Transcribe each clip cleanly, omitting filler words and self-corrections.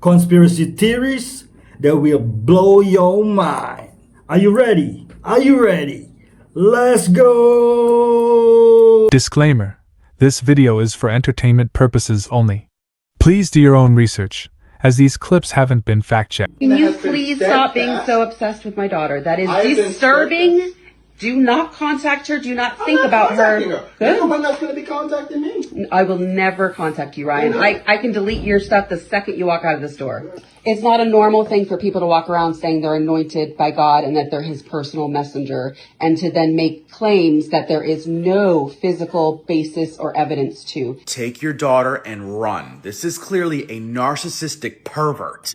Conspiracy theories that will blow your mind. Are you ready? Are you ready? Let's go! Disclaimer. This video is for entertainment purposes only. Please do your own research, as these clips haven't been fact-checked. Can you please stop being so obsessed with my daughter? That is disturbing. Do not contact her. Do not think about her. Good. Someone that's going to be contacting me. I will never contact you, Ryan. I can delete your stuff the second you walk out of this door. It's not a normal thing for people to walk around saying they're anointed by God and that they're his personal messenger, and to then make claims that there is no physical basis or evidence to. Take your daughter and run. This is clearly a narcissistic pervert.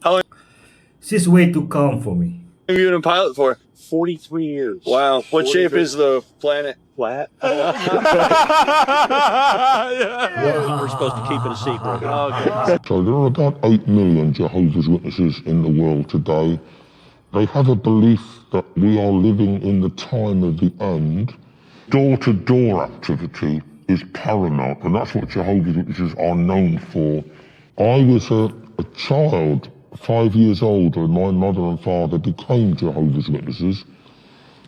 She's way too calm for me. How long have you been a pilot for? 43 years. Wow. What shape is the planet? Flat. We're supposed to keep it a secret. Okay. So there are about 8 million Jehovah's Witnesses in the world today. They have a belief that we are living in the time of the end. Door-to-door activity is paramount, and that's what Jehovah's Witnesses are known for. I was a child, 5 years old, when my mother and father became Jehovah's Witnesses.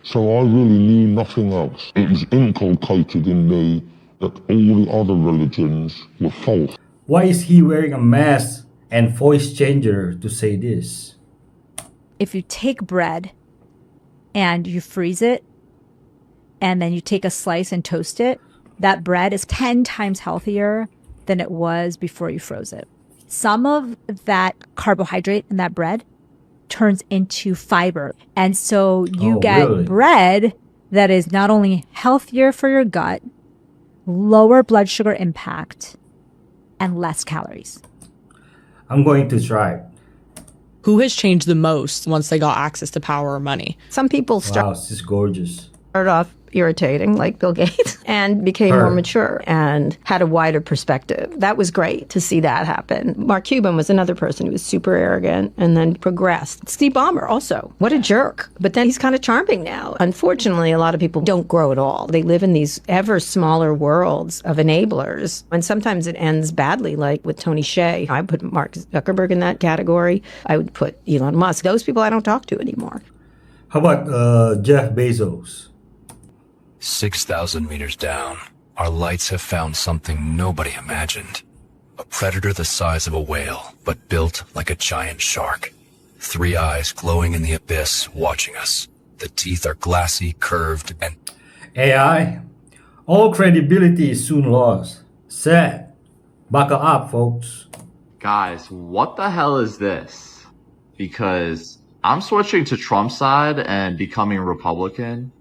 So I really knew nothing else. It was inculcated in me that all the other religions were false. Why is he wearing a mask and voice changer to say this? If you take bread and you freeze it, and then you take a slice and toast it, that bread is 10 times healthier than it was before you froze it. Some of that carbohydrate in that bread turns into fiber. And so you get bread that is not only healthier for your gut, lower blood sugar impact, and less calories. I'm going to try. Who has changed the most once they got access to power or money? Some people Wow, she's gorgeous. started off irritating, like Bill Gates, and became more mature and had a wider perspective. That was great to see that happen. Mark Cuban was another person who was super arrogant and then progressed. Steve Ballmer also. What a jerk. But then he's kind of charming now. Unfortunately, a lot of people don't grow at all. They live in these ever smaller worlds of enablers, and sometimes it ends badly, like with Tony Hsieh. I put Mark Zuckerberg in that category. I would put Elon Musk. Those people I don't talk to anymore. How about Jeff Bezos? 6,000 meters down, our lights have found something nobody imagined. A predator the size of a whale, but built like a giant shark. 3 eyes glowing in the abyss, watching us. The teeth are glassy, curved, and... AI? All credibility is soon lost. Sad. Buckle up, folks. Guys, what the hell is this? Because I'm switching to Trump's side and becoming Republican.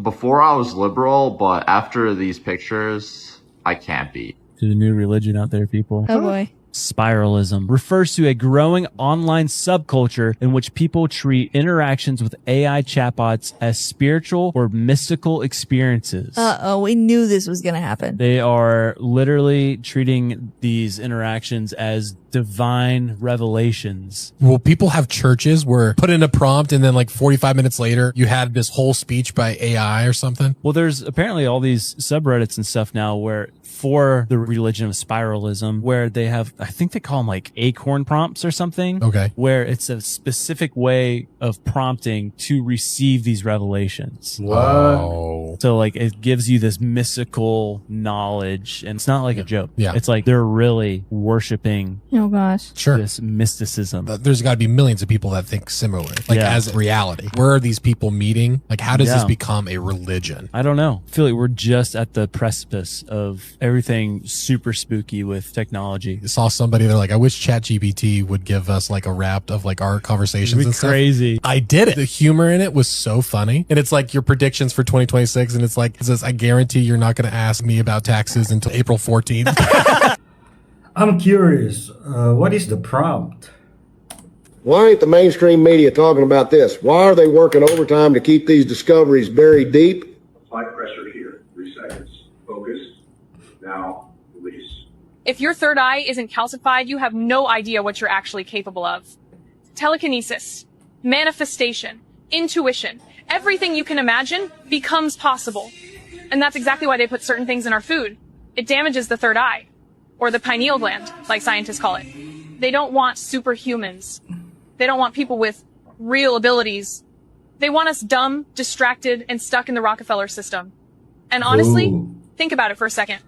Before I was liberal, but after these pictures, I can't be. To the new religion out there, people. Oh boy. Spiralism refers to a growing online subculture in which people treat interactions with AI chatbots as spiritual or mystical experiences. Uh-oh, we knew this was going to happen. They are literally treating these interactions as divine revelations. Well, people have churches where put in a prompt and then like 45 minutes later, you had this whole speech by AI or something. Well, there's apparently all these subreddits and stuff now where for the religion of spiralism, where they have, I think they call them like acorn prompts or something. Okay. Where it's a specific way of prompting to receive these revelations. What? So like it gives you this mystical knowledge, and it's not like a joke. Yeah. It's like they're really worshiping Oh gosh. Sure. this mysticism. There's got to be millions of people that think similar, like as reality. Where are these people meeting? Like, how does this become a religion? I don't know. I feel like we're just at the precipice of everything super spooky with technology. I saw somebody, they're like, I wish ChatGPT would give us like a wrap of like our conversations and stuff. Crazy. I did it. The humor in it was so funny. And it's like your predictions for 2026. And it's like, it says, I guarantee you're not going to ask me about taxes until April 14th. I'm curious, what is the prompt? Why ain't the mainstream media talking about this? Why are they working overtime to keep these discoveries buried deep? Apply pressure here. 3 seconds. Focus. Now, release. If your third eye isn't calcified, you have no idea what you're actually capable of. Telekinesis, manifestation, intuition, everything you can imagine becomes possible. And that's exactly why they put certain things in our food. It damages the third eye, or the pineal gland, like scientists call it. They don't want superhumans. They don't want people with real abilities. They want us dumb, distracted, and stuck in the Rockefeller system. And honestly, think about it for a second.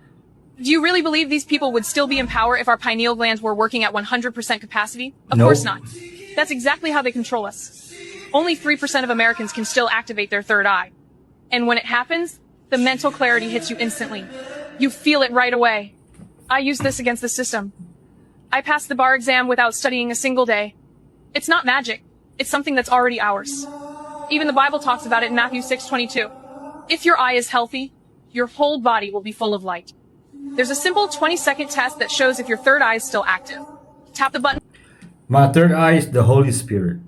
Do you really believe these people would still be in power if our pineal glands were working at 100% capacity? Of course not. That's exactly how they control us. Only 3% of Americans can still activate their third eye. And when it happens, the mental clarity hits you instantly. You feel it right away. I use this against the system. I passed the bar exam without studying a single day. It's not magic. It's something that's already ours. Even the Bible talks about it in Matthew 6:22. If your eye is healthy, your whole body will be full of light. There's a simple 20-second test that shows if your third eye is still active. Tap the button. My third eye is the Holy Spirit.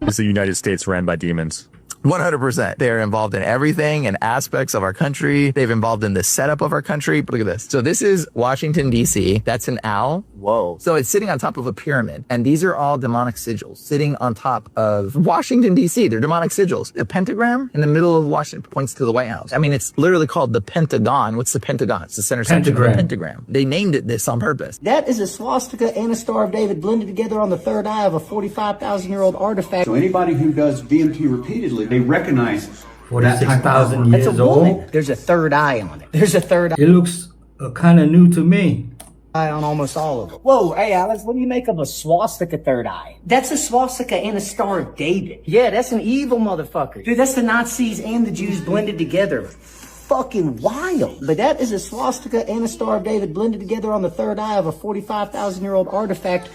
Is the United States ran by demons? 100%. They're involved in everything and aspects of our country. They've involved in the setup of our country. Look at this. So this is Washington, D.C. That's an owl. Whoa. So it's sitting on top of a pyramid. And these are all demonic sigils sitting on top of Washington, D.C. They're demonic sigils. A pentagram in the middle of Washington points to the White House. I mean, it's literally called the Pentagon. What's the Pentagon? It's the center section of the pentagram. They named it this on purpose. That is a swastika and a Star of David blended together on the third eye of a 45,000-year-old artifact. So anybody who does DMT repeatedly, they recognize 46,000 years old. There's a third eye on it. There's a third eye. It looks kind of new to me. On almost all of them. Whoa, hey Alex, what do you make of a swastika third eye? That's a swastika and a Star of David. Yeah, that's an evil motherfucker. Dude, that's the Nazis and the Jews blended together. Fucking wild. But that is a swastika and a Star of David blended together on the third eye of a 45,000-year-old artifact.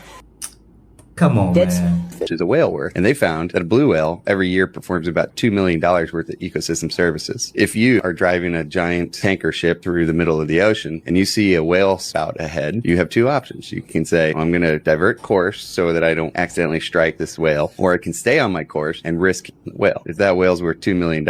Come on, man. Which is a whale work. And they found that a blue whale every year performs about $2 million worth of ecosystem services. If you are driving a giant tanker ship through the middle of the ocean and you see a whale spout ahead, you have two options. You can say, I'm going to divert course so that I don't accidentally strike this whale, or I can stay on my course and risk the whale. If that whale's worth $2 million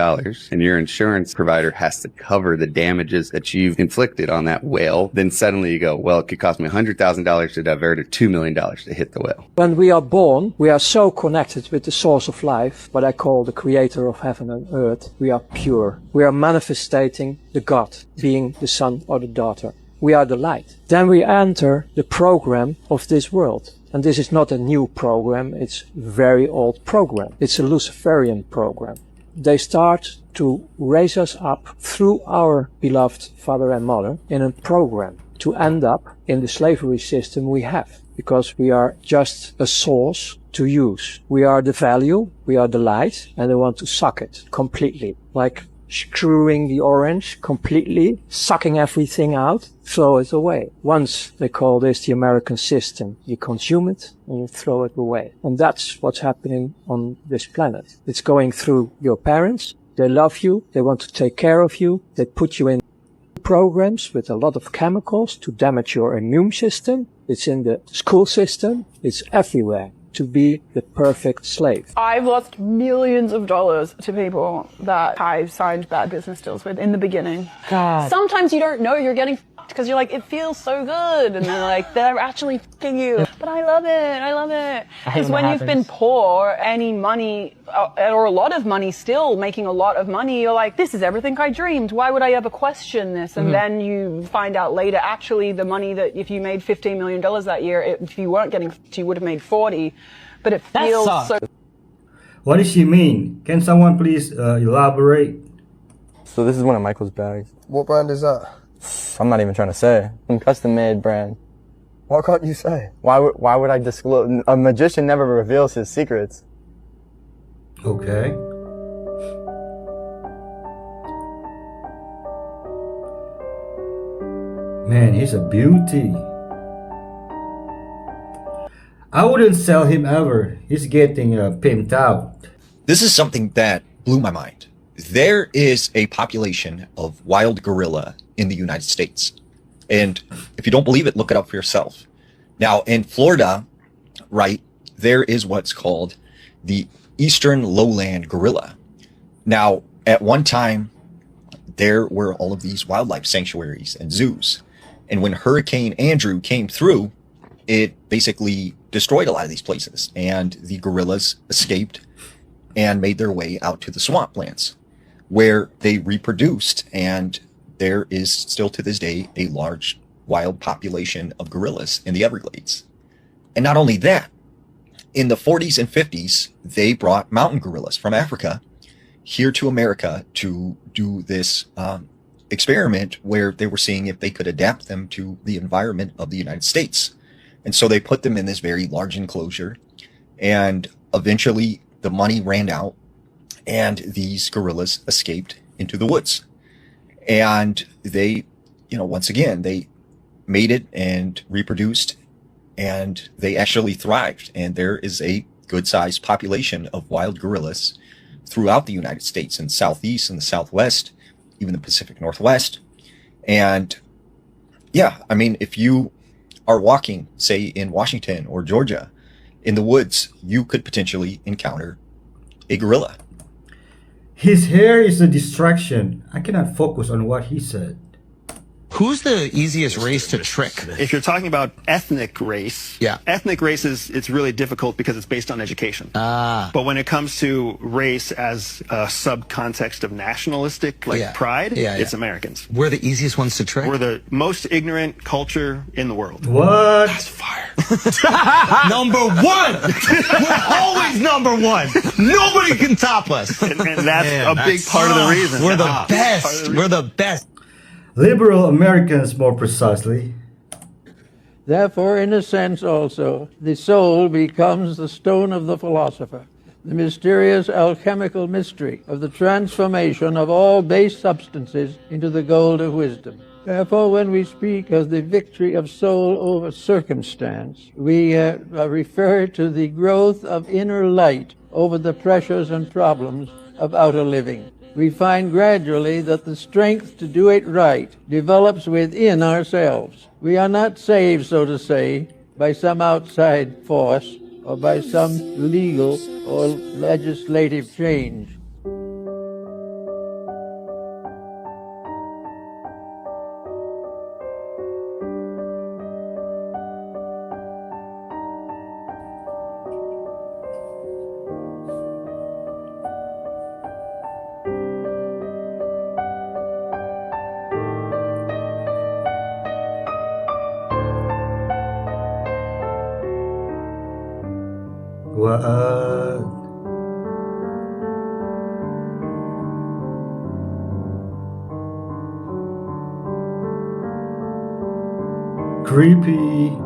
and your insurance provider has to cover the damages that you've inflicted on that whale, then suddenly you go, well, it could cost me $100,000 to divert or $2 million to hit the whale. When we are born, we are so connected with the source of life, what I call the creator of heaven and earth. We are pure. We are manifestating the God, being the son or the daughter. We are the light. Then we enter the program of this world. And this is not a new program, it's a very old program. It's a Luciferian program. They start to raise us up through our beloved father and mother in a program to end up in the slavery system we have. Because we are just a source to use. We are the value, we are the light, and they want to suck it completely. Like screwing the orange completely, sucking everything out, throw it away. Once they call this the American system. You consume it and you throw it away. And that's what's happening on this planet. It's going through your parents. They love you. They want to take care of you. They put you in programs with a lot of chemicals to damage your immune system. It's in the school system. It's everywhere to be the perfect slave. I've lost millions of dollars to people that I signed bad business deals with in the beginning. God. Sometimes you don't know you're getting because you're like, it feels so good. And they're like, they're actually f***ing you. But I love it. I love it. Because when you've been poor, any money, or a lot of money still, making a lot of money, you're like, this is everything I dreamed. Why would I ever question this? And then you find out later, actually, the money that if you made $15 million that year, if you weren't getting 50, you would have made 40. But it feels so... What does she mean? Can someone please elaborate? So this is one of Michael's bags. What brand is that? I'm not even trying to say. Some custom-made brand. Why can't you say? Why would I disclose? A magician never reveals his secrets. Okay. Man, he's a beauty. I wouldn't sell him ever. He's getting pimped out. This is something that blew my mind. There is a population of wild gorilla in the United States. And if you don't believe it, look it up for yourself. Now, in Florida, right, there is what's called the Eastern Lowland gorilla. Now, at one time, there were all of these wildlife sanctuaries and zoos. And when Hurricane Andrew came through, it basically destroyed a lot of these places. And the gorillas escaped and made their way out to the swamplands, where they reproduced, and there is still to this day a large wild population of gorillas in the Everglades. And not only that, in the 40s and 50s, they brought mountain gorillas from Africa here to America to do this experiment where they were seeing if they could adapt them to the environment of the United States. And so they put them in this very large enclosure, and eventually the money ran out and these gorillas escaped into the woods. And they, once again, they made it and reproduced, and they actually thrived. And there is a good sized population of wild gorillas throughout the United States, in the Southeast and the Southwest, even the Pacific Northwest. And yeah, I mean, if you are walking, say in Washington or Georgia in the woods, you could potentially encounter a gorilla. His hair is a distraction. I cannot focus on what he said. Who's the easiest race to trick? If you're talking about ethnic race, ethnic race it's really difficult because it's based on education. But when it comes to race as a sub-context of nationalistic pride, it's Americans. We're the easiest ones to trick? We're the most ignorant culture in the world. What? That's fire. Number one! We're always number one! Nobody can top us! And that's a big part of the reason. We're the best! We're the best! Liberal Americans, more precisely. Therefore, in a sense also, the soul becomes the stone of the philosopher, the mysterious alchemical mystery of the transformation of all base substances into the gold of wisdom. Therefore, when we speak of the victory of soul over circumstance, we refer to the growth of inner light over the pressures and problems of outer living. We find gradually that the strength to do it right develops within ourselves. We are not saved, so to say, by some outside force or by some legal or legislative change. What? Creepy.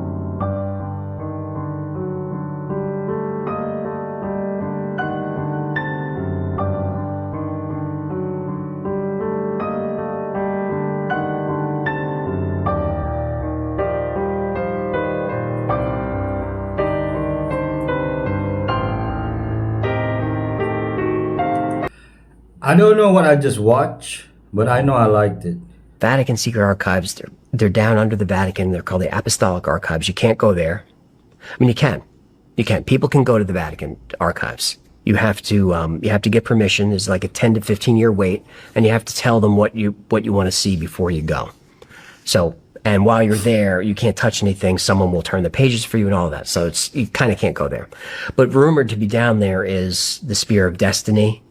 I don't know what I just watched, but I know I liked it. Vatican secret archives, they're down under the Vatican. They're called the Apostolic Archives. You can't go there. I mean, you can. People can go to the Vatican archives. You have to get permission. There's like a 10 to 15 year wait, and you have to tell them what you want to see before you go. So, and while you're there, you can't touch anything. Someone will turn the pages for you and all of that. So you kind of can't go there. But rumored to be down there is the Spear of Destiny.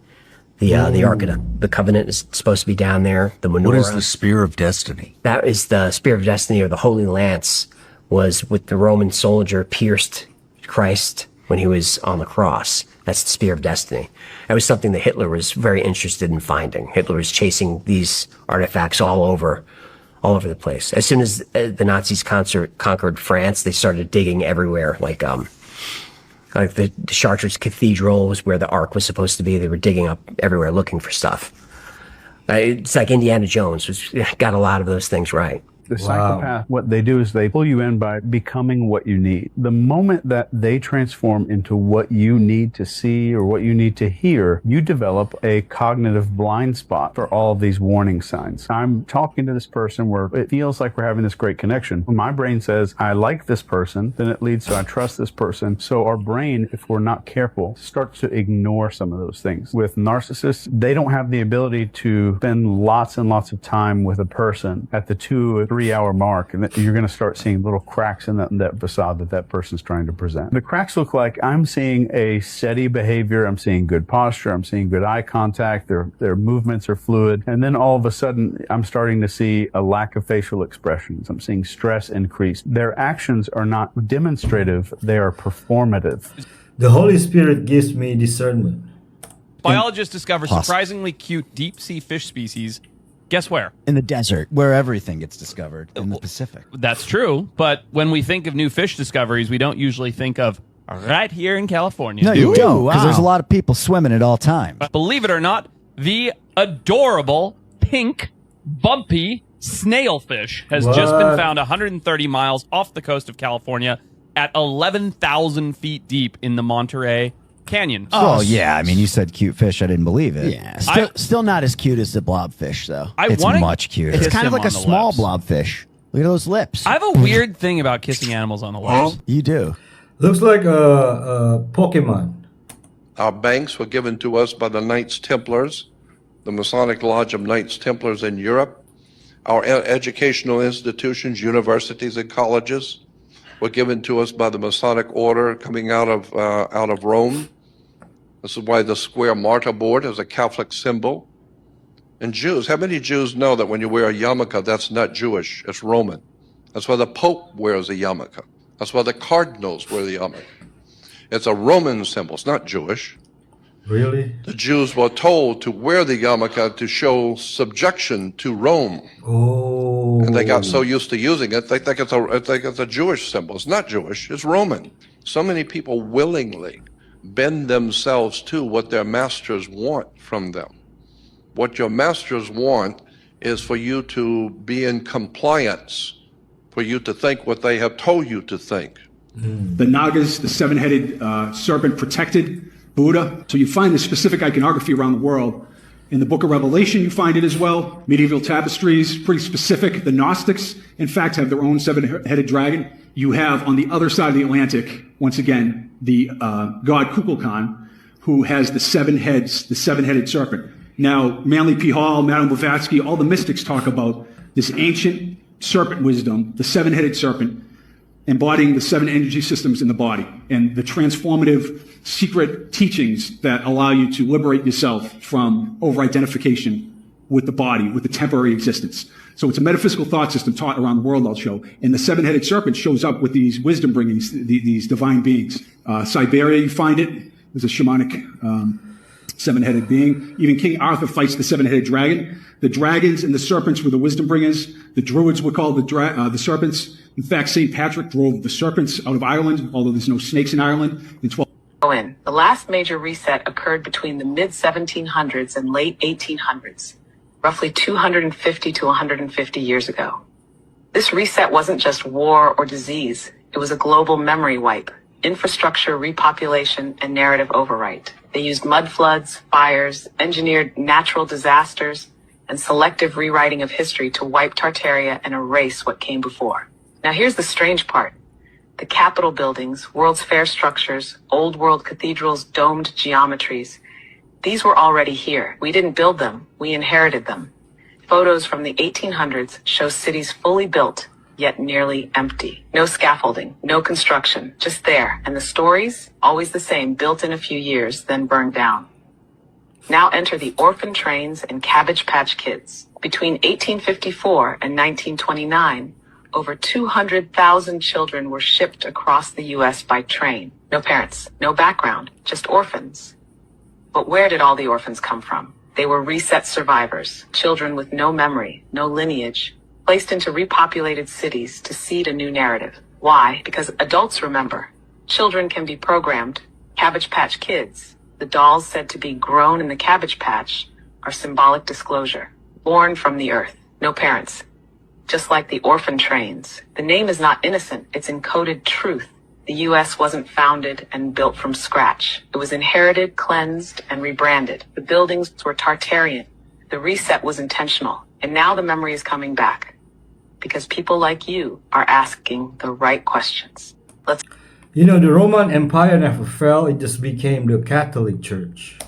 The Ark of the Covenant is supposed to be down there. The menorah. What is the Spear of Destiny? That is the Spear of Destiny, or the Holy Lance, was with the Roman soldier pierced Christ when he was on the cross. That's the Spear of Destiny. That was something that Hitler was very interested in finding. Hitler was chasing these artifacts all over the place. As soon as the Nazis conquered France, they started digging everywhere, like the Chartres Cathedral was where the Ark was supposed to be. They were digging up everywhere looking for stuff. It's like Indiana Jones, which got a lot of those things right. The psychopath, what they do is they pull you in by becoming what you need. The moment that they transform into what you need to see or what you need to hear, you develop a cognitive blind spot for all of these warning signs. I'm talking to this person where it feels like we're having this great connection. When my brain says, I like this person, then it leads to I trust this person. So our brain, if we're not careful, starts to ignore some of those things. With narcissists, they don't have the ability to spend lots and lots of time with a person at the 2 or 3-hour mark, and you're going to start seeing little cracks in that facade that person's trying to present. The cracks look like I'm seeing a steady behavior, I'm seeing good posture, I'm seeing good eye contact, their movements are fluid, and then all of a sudden I'm starting to see a lack of facial expressions. I'm seeing stress increase. Their actions are not demonstrative, they are performative. The Holy Spirit gives me discernment. Biologists discover surprisingly cute deep-sea fish species. Guess where? In the desert, where everything gets discovered, in the Pacific. That's true, but when we think of new fish discoveries, we don't usually think of right here in California. No, you don't, because there's a lot of people swimming at all times. But believe it or not, the adorable, pink, bumpy snailfish has just been found 130 miles off the coast of California at 11,000 feet deep in the Monterey Canyon. Oh, yeah. I mean, you said cute fish. I didn't believe it. Yeah. Still not as cute as the blobfish, though. It's much cuter. It's kind of like a small blobfish. Look at those lips. I have a weird thing about kissing animals on the lips. You do. Looks like a Pokemon. Our banks were given to us by the Knights Templars, the Masonic Lodge of Knights Templars in Europe. Our educational institutions, universities and colleges were given to us by the Masonic Order coming out of Rome. This is why the square martyr board is a Catholic symbol. And Jews, how many Jews know that when you wear a yarmulke, that's not Jewish, it's Roman? That's why the Pope wears a yarmulke. That's why the cardinals wear the yarmulke. It's a Roman symbol, it's not Jewish. Really? The Jews were told to wear the yarmulke to show subjection to Rome. Oh. And they got so used to using it, they think it's a Jewish symbol. It's not Jewish, it's Roman. So many people willingly bend themselves to what their masters want from them. What your masters want is for you to be in compliance, for you to think what they have told you to think. The Nagas, the seven-headed serpent, protected Buddha. So you find this specific iconography around the world. In the book of Revelation, you find it as well. Medieval tapestries, pretty specific. The Gnostics, in fact, have their own seven-headed dragon. You have on the other side of the Atlantic, once again, the god Kukulkan, who has the seven heads, the seven-headed serpent. Now, Manly P. Hall, Madame Blavatsky, all the mystics talk about this ancient serpent wisdom, the seven-headed serpent, embodying the seven energy systems in the body and the transformative secret teachings that allow you to liberate yourself from over-identification with the body, with the temporary existence. So it's a metaphysical thought system taught around the world, I'll show. And the seven-headed serpent shows up with these wisdom bringings, these divine beings. Siberia, you find it. There's a shamanic seven-headed being. Even King Arthur fights the seven-headed dragon. The dragons and the serpents were the wisdom bringers. The druids were called the serpents. In fact, St. Patrick drove the serpents out of Ireland, although there's no snakes in Ireland. In 12 The last major reset occurred between the mid-1700s and late 1800s, roughly 250 to 150 years ago. This reset wasn't just war or disease. It was a global memory wipe, infrastructure repopulation, and narrative overwrite. They used mud floods, fires, engineered natural disasters, and selective rewriting of history to wipe Tartaria and erase what came before. Now here's the strange part. The Capitol buildings, World's Fair structures, old world cathedrals, domed geometries, these were already here. We didn't build them, we inherited them. Photos from the 1800s show cities fully built, yet nearly empty. No scaffolding, no construction, just there. And the stories, always the same, built in a few years, then burned down. Now enter the orphan trains and Cabbage Patch Kids. Between 1854 and 1929, over 200,000 children were shipped across the U.S. by train. No parents, no background, just orphans. But where did all the orphans come from? They were reset survivors, children with no memory, no lineage, placed into repopulated cities to seed a new narrative. Why? Because adults remember. Children can be programmed. Cabbage Patch Kids, the dolls said to be grown in the Cabbage Patch, are symbolic disclosure. Born from the earth, no parents. Just like the orphan trains. The name is not innocent, it's encoded truth. The U.S. wasn't founded and built from scratch. It was inherited, cleansed, and rebranded. The buildings were Tartarian. The reset was intentional. And now the memory is coming back. Because people like you are asking the right questions. You know, the Roman Empire never fell, it just became the Catholic Church.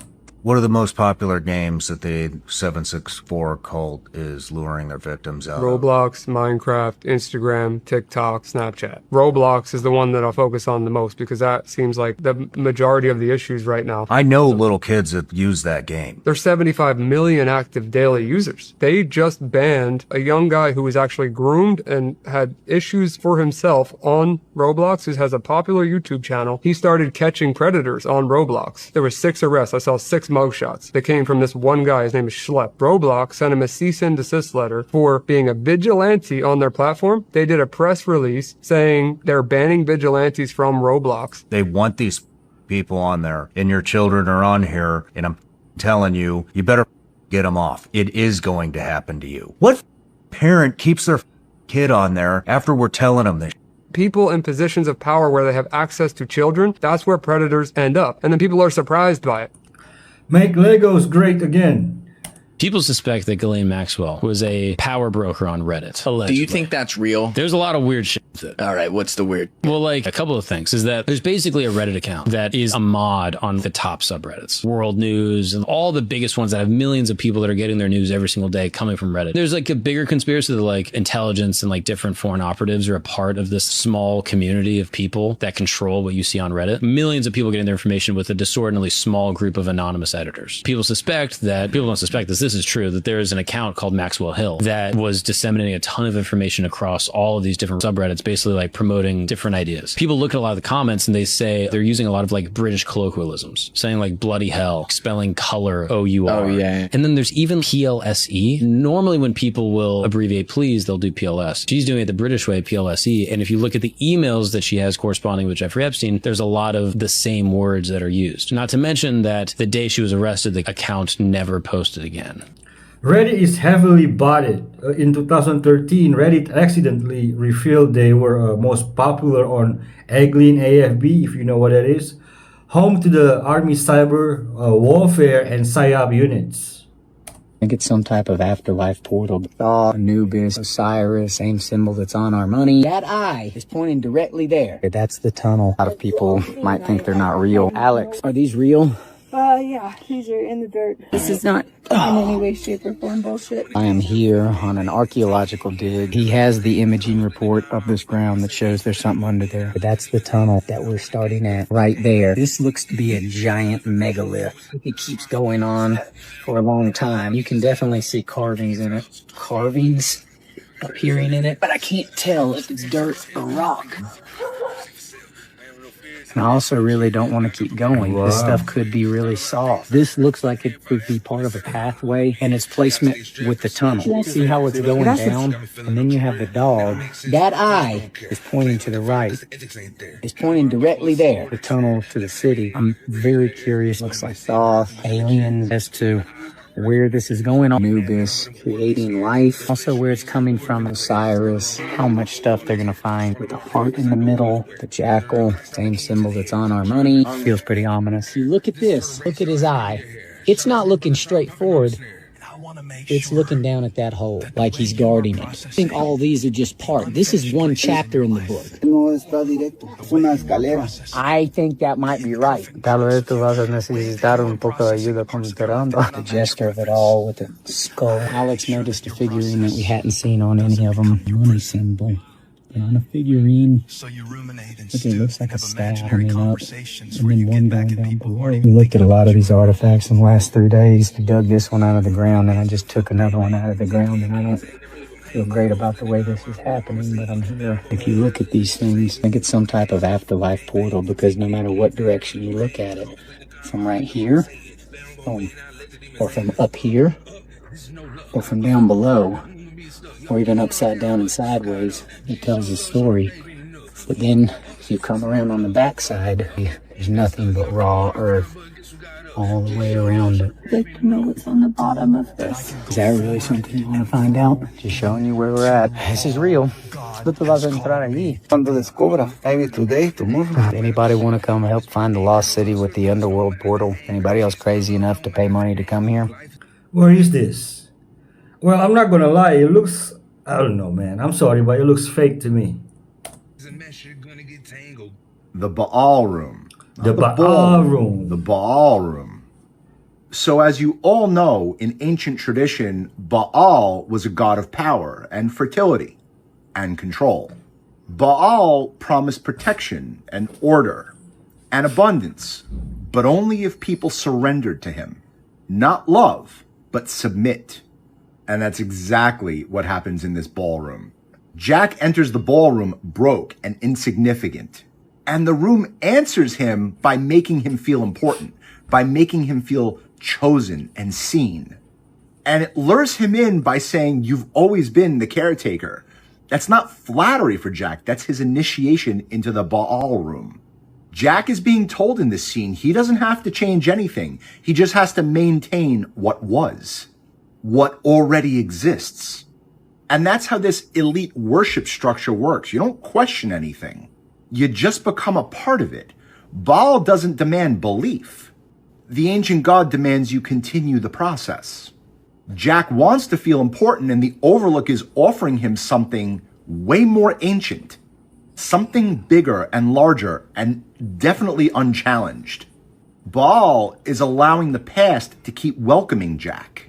What are the most popular games that the 764 cult is luring their victims out of? Roblox, Minecraft, Instagram, TikTok, Snapchat. Roblox is the one that I'll focus on the most because that seems like the majority of the issues right now. I know little kids that use that game. There's 75 million active daily users. They just banned a young guy who was actually groomed and had issues for himself on Roblox, who has a popular YouTube channel. He started catching predators on Roblox. There were 6 arrests. I saw 6 mugshots that came from this one guy. His name is Schlepp. Roblox sent him a cease and desist letter for being a vigilante on their platform. They did a press release saying they're banning vigilantes from Roblox. They want these people on there, and your children are on here, and I'm telling you, you better get them off. It is going to happen to you. What parent keeps their kid on there after we're telling them this? People in positions of power where they have access to children, that's where predators end up. And then people are surprised by it. Make Legos great again. People suspect that Ghislaine Maxwell was a power broker on Reddit. Allegedly. Do you think that's real? There's a lot of weird shit with it. All right, what's the weird? Well, like, a couple of things is that there's basically a Reddit account that is a mod on the top subreddits. World News and all the biggest ones that have millions of people that are getting their news every single day coming from Reddit. There's like a bigger conspiracy that like intelligence and like different foreign operatives are a part of this small community of people that control what you see on Reddit. Millions of people getting their information with a disorderly small group of anonymous editors. People don't suspect this is true, that there is an account called Maxwell Hill that was disseminating a ton of information across all of these different subreddits, basically like promoting different ideas. People look at a lot of the comments and they say they're using a lot of like British colloquialisms, saying like bloody hell, spelling color O-U-R. Oh, yeah. And then there's even PLSE. Normally when people will abbreviate please, they'll do PLS. She's doing it the British way, PLSE. And if you look at the emails that she has corresponding with Jeffrey Epstein, there's a lot of the same words that are used. Not to mention that the day she was arrested, the account never posted again. Reddit is heavily botted. In 2013, Reddit accidentally revealed they were most popular on Eglin AFB, if you know what that is, home to the Army Cyber Warfare and PSYOP units. I think it's some type of afterlife portal. Anubis, Osiris, same symbol that's on our money. That eye is pointing directly there. That's the tunnel. A lot of people might think they're not real. Alex, are these real? Yeah, these are in the dirt. This is not in any way, shape, or form bullshit. I am here on an archaeological dig. He has the imaging report of this ground that shows there's something under there. But that's the tunnel that we're starting at right there. This looks to be a giant megalith. It keeps going on for a long time. You can definitely see carvings in it. Carvings appearing in it, but I can't tell if it's dirt or rock. And I also really don't want to keep going. Wow. This stuff could be really soft. This looks like it could be part of a pathway and its placement with the tunnel. See how it's going down? And then you have the dog. That eye is pointing to the right. It's pointing directly there. The tunnel to the city. I'm very curious. Looks like soft aliens as to where this is going on. Anubis, creating life. Also where it's coming from. Osiris. How much stuff they're going to find. With the heart in the middle. The jackal. Same symbol that's on our money. Feels pretty ominous. You look at this. Look at his eye. It's not looking straight forward. It's looking down at that hole, like he's guarding it. I think all these are just part. This is one chapter in the book. I think that might be right. The gesture of it all with the skull. Alex noticed a figurine that we hadn't seen on any of them. Money symbol. On a figurine, it looks like a staff coming up, and then one going down below. We looked at a lot of these artifacts in the last 3 days. I dug this one out of the ground, and I just took another one out of the ground, and I don't feel great about the way this is happening, but I'm here. If you look at these things, I think it's some type of afterlife portal, because no matter what direction you look at it, from right here, or from up here, or from down below, or even upside down and sideways, it tells a story. But then you come around on the backside, there's nothing but raw earth all the way around it. I'd like to know what's on the bottom of this. Is that really something you want to find out? Just showing you where we're at. This is real. Anybody want to come help find the lost city with the underworld portal? Anybody else crazy enough to pay money to come here? Where is this? Well, I'm not gonna lie, it looks, I don't know, man. I'm sorry, but it looks fake to me. The Baal Room. The Baal Room. The Baal Room. So as you all know, in ancient tradition, Baal was a god of power and fertility and control. Baal promised protection and order and abundance, but only if people surrendered to him. Not love, but submit. And that's exactly what happens in this ballroom. Jack enters the ballroom broke and insignificant. And the room answers him by making him feel important, by making him feel chosen and seen. And it lures him in by saying, you've always been the caretaker. That's not flattery for Jack. That's his initiation into the Baal room. Jack is being told in this scene he doesn't have to change anything. He just has to maintain what was, what already exists. And that's how this elite worship structure works. You don't question anything. You just become a part of it. Baal doesn't demand belief. The ancient god demands you continue the process. Jack wants to feel important, and the Overlook is offering him something way more ancient, something bigger and larger and definitely unchallenged. Baal is allowing the past to keep welcoming Jack.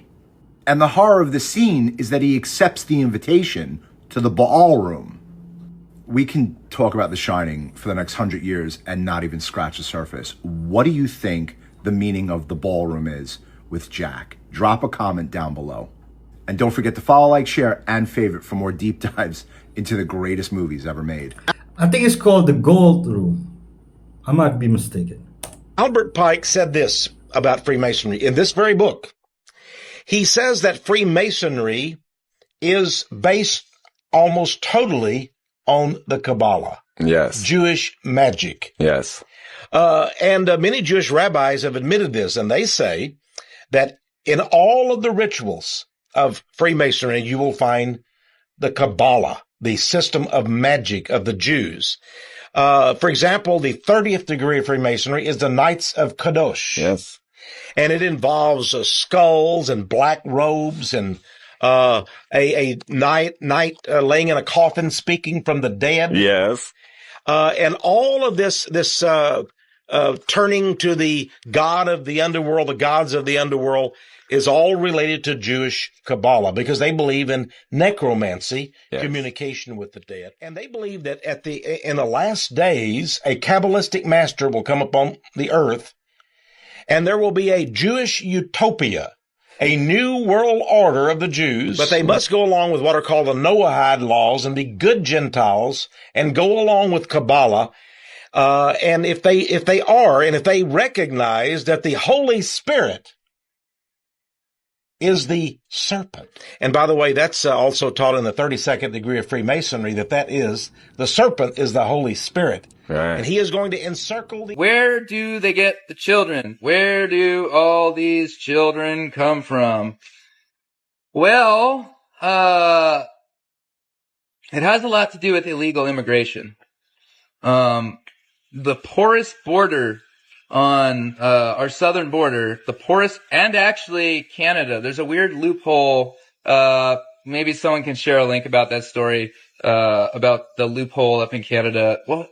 And the horror of the scene is that he accepts the invitation to the Baal room. We can talk about The Shining for the next 100 years and not even scratch the surface. What do you think the meaning of the ballroom is with Jack? Drop a comment down below. And don't forget to follow, like, share, and favorite for more deep dives into the greatest movies ever made. I think it's called the Gold Room. I might be mistaken. Albert Pike said this about Freemasonry in this very book. He says that Freemasonry is based almost totally on the Kabbalah. Yes. Jewish magic. Yes. And many Jewish rabbis have admitted this, and they say that in all of the rituals of Freemasonry, you will find the Kabbalah, the system of magic of the Jews. For example, the 30th degree of Freemasonry is the Knights of Kadosh. Yes. And it involves skulls and black robes and a knight laying in a coffin speaking from the dead. Yes. And all of this turning to the god of the underworld, the gods of the underworld, is all related to Jewish Kabbalah because they believe in necromancy, yes, communication with the dead. And they believe that in the last days, a Kabbalistic master will come upon the earth and there will be a Jewish utopia, a new world order of the Jews, but they must go along with what are called the Noahide laws and be good Gentiles and go along with Kabbalah. And if they recognize that the Holy Spirit is the serpent. And by the way, that's also taught in the 32nd degree of Freemasonry, that is, the serpent is the Holy Spirit. Right. And he is going to encircle the... Where do they get the children? Where do all these children come from? Well, it has a lot to do with illegal immigration. The porous border on our southern border, the porous, and actually Canada. There's a weird loophole. Maybe someone can share a link about that story, about the loophole up in Canada. Well,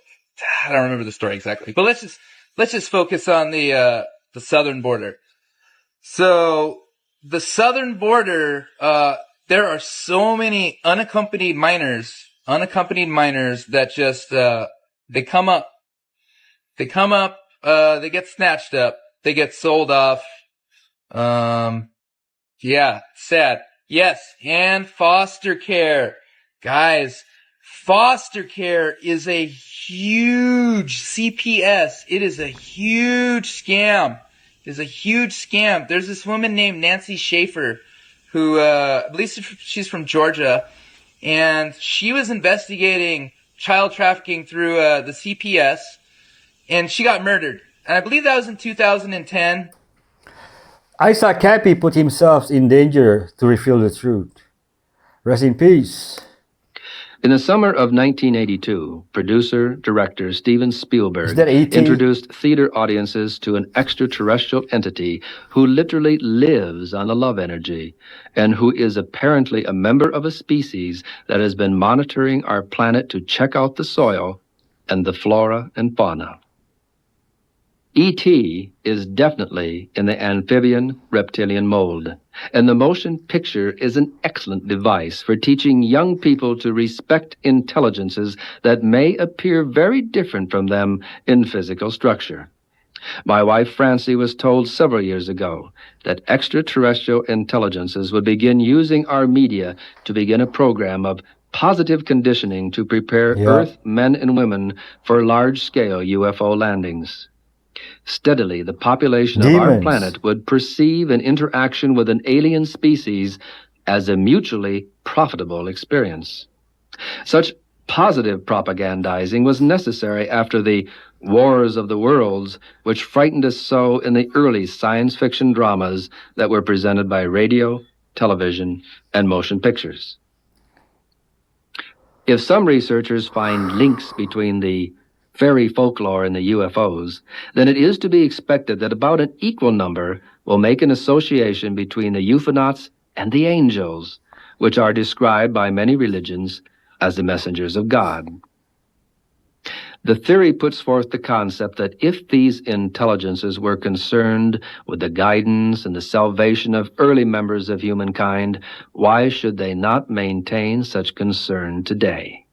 I don't remember the story exactly, but let's just focus on the southern border. So the southern border, there are so many unaccompanied minors that just, they come up, they get snatched up, they get sold off. Yeah, sad. Yes, and foster care. Guys, foster care is a huge CPS. It is a huge scam. There's this woman named Nancy Schaefer who, I believe she's from Georgia, and she was investigating child trafficking through the CPS, and she got murdered. And I believe that was in 2010. Isaac Cappy put himself in danger to reveal the truth. Rest in peace. In the summer of 1982, producer-director Steven Spielberg introduced theater audiences to an extraterrestrial entity who literally lives on a love energy and who is apparently a member of a species that has been monitoring our planet to check out the soil and the flora and fauna. E.T. is definitely in the amphibian reptilian mold, and the motion picture is an excellent device for teaching young people to respect intelligences that may appear very different from them in physical structure. My wife Francie was told several years ago that extraterrestrial intelligences would begin using our media to begin a program of positive conditioning to prepare Earth men and women for large-scale UFO landings. Steadily, the population of our planet would perceive an interaction with an alien species as a mutually profitable experience. Such positive propagandizing was necessary after the Wars of the Worlds, which frightened us so in the early science fiction dramas that were presented by radio, television, and motion pictures. If some researchers find links between the fairy folklore and the UFOs, then it is to be expected that about an equal number will make an association between the euphonauts and the angels, which are described by many religions as the messengers of God. The theory puts forth the concept that if these intelligences were concerned with the guidance and the salvation of early members of humankind, why should they not maintain such concern today?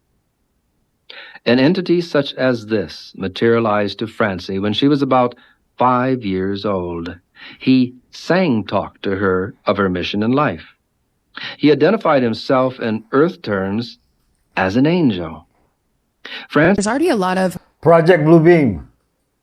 An entity such as this materialized to Francie when she was about 5 years old. He sang-talked to her of her mission in life. He identified himself in Earth terms as an angel. There's already a lot of Project Bluebeam.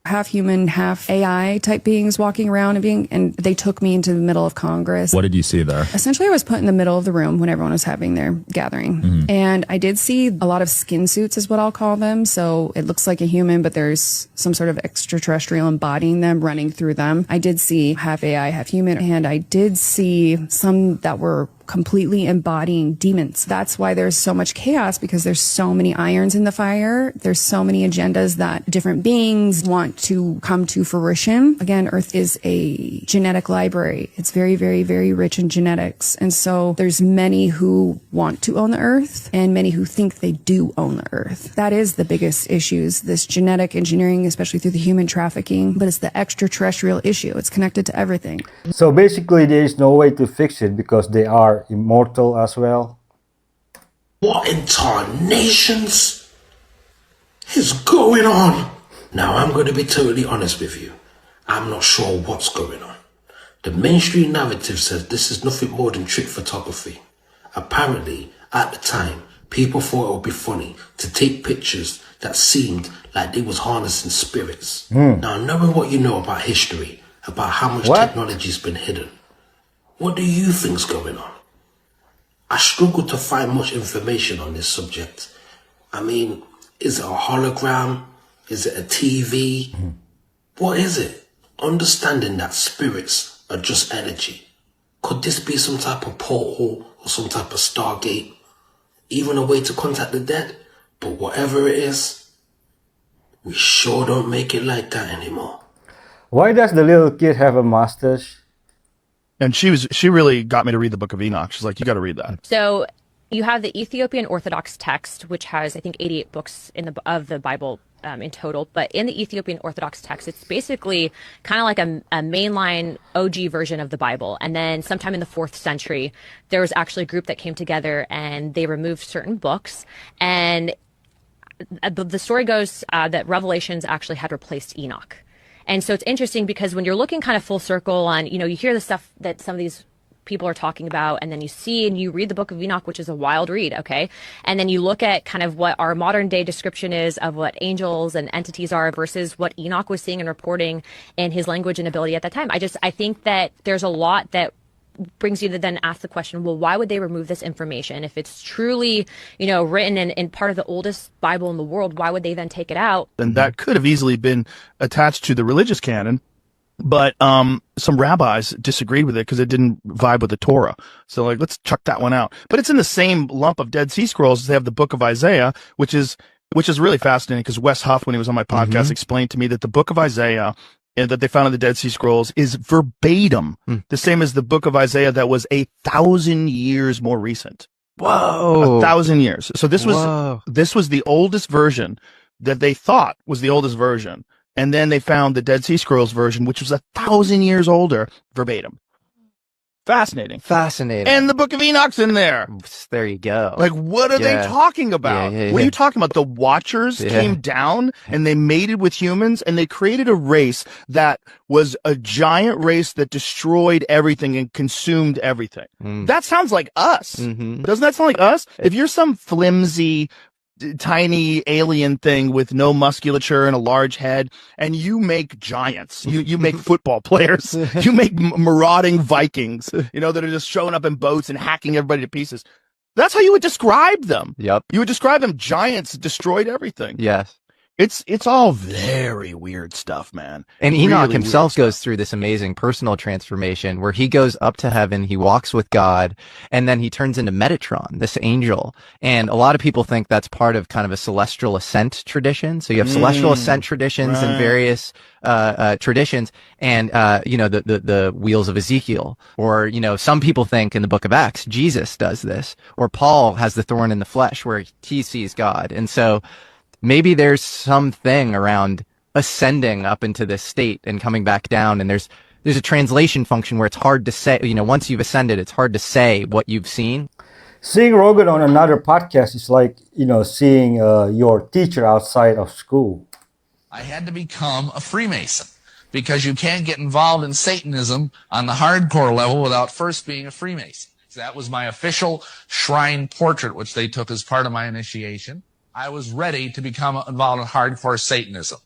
half human, half AI type beings walking around and they took me into the middle of Congress. What did you see there? Essentially, I was put in the middle of the room when everyone was having their gathering. And I did see a lot of skin suits is what I'll call them. So it looks like a human, but there's some sort of extraterrestrial embodying them, running through them. I did see half AI, half human, and I did see some that were completely embodying demons. That's why there's so much chaos, because there's so many irons in the fire. There's so many agendas that different beings want to come to fruition. Again, Earth is a genetic library. It's very, very, very rich in genetics. And so there's many who want to own the Earth and many who think they do own the Earth. That is the biggest issues, this genetic engineering, especially through the human trafficking, but it's the extraterrestrial issue. It's connected to everything. So basically there is no way to fix it because they are immortal as well. What in tarnations is going on? Now, I'm going to be totally honest with you. I'm not sure what's going on. The mainstream narrative says this is nothing more than trick photography. Apparently, at the time, people thought it would be funny to take pictures that seemed like they was harnessing spirits. Now, knowing what you know about history, about how much technology's been hidden, what do you think's going on? I struggle to find much information on this subject. I mean, is it a hologram? Is it a TV? What is it? Understanding that spirits are just energy. Could this be some type of portal or some type of Stargate? Even a way to contact the dead? But whatever it is, we sure don't make it like that anymore. Why does the little kid have a mustache? And she really got me to read the Book of Enoch. She's like, you got to read that. So you have the Ethiopian Orthodox text, which has, I think, 88 books of the Bible in total. But in the Ethiopian Orthodox text, it's basically kind of like a mainline OG version of the Bible. And then sometime in the 4th century, there was actually a group that came together and they removed certain books. And the story goes that Revelations actually had replaced Enoch. And so it's interesting because when you're looking kind of full circle on, you hear the stuff that some of these people are talking about, and then you see and you read the Book of Enoch, which is a wild read, okay? And then you look at kind of what our modern day description is of what angels and entities are versus what Enoch was seeing and reporting in his language and ability at that time. I think that there's a lot that brings you to then ask the question, well, why would they remove this information? If it's truly, written in part of the oldest Bible in the world, why would they then take it out? And that could have easily been attached to the religious canon, but some rabbis disagreed with it because it didn't vibe with the Torah. So let's chuck that one out. But it's in the same lump of Dead Sea Scrolls as they have the Book of Isaiah, which is really fascinating because Wes Huff, when he was on my podcast, explained to me that the Book of Isaiah that they found in the Dead Sea Scrolls is verbatim the same as the Book of Isaiah that was 1,000 years more recent. Whoa. 1,000 years. So this was the oldest version that they thought was the oldest version. And then they found the Dead Sea Scrolls version, which was 1,000 years older, verbatim. Fascinating. And the Book of Enoch's in there. There you go. Like, what are they talking about? Yeah. What are you talking about? The Watchers came down and they mated with humans and they created a race that was a giant race that destroyed everything and consumed everything. That sounds like us. Doesn't that sound like us? If you're some flimsy, tiny alien thing with no musculature and a large head, and you make giants, you make football players, you make marauding Vikings, that are just showing up in boats and hacking everybody to pieces. That's how you would describe them. Yep. You would describe them giants destroyed everything. Yes. It's all very weird stuff, man. And Really Enoch weird himself stuff. goes through this amazing personal transformation where he goes up to heaven, he walks with God, and then he turns into Metatron, this angel. And a lot of people think that's part of kind of a celestial ascent tradition. So you have celestial ascent traditions and various traditions, and the wheels of Ezekiel, or some people think in the book of Acts Jesus does this, or Paul has the thorn in the flesh where he sees God. And so maybe there's something around ascending up into this state and coming back down, and there's a translation function where it's hard to say, once you've ascended, it's hard to say what you've seen. Seeing Rogan on another podcast is like, seeing your teacher outside of school. I had to become a Freemason because you can't get involved in Satanism on the hardcore level without first being a Freemason. So that was my official shrine portrait, which they took as part of my initiation. I was ready to become involved in hardcore Satanism.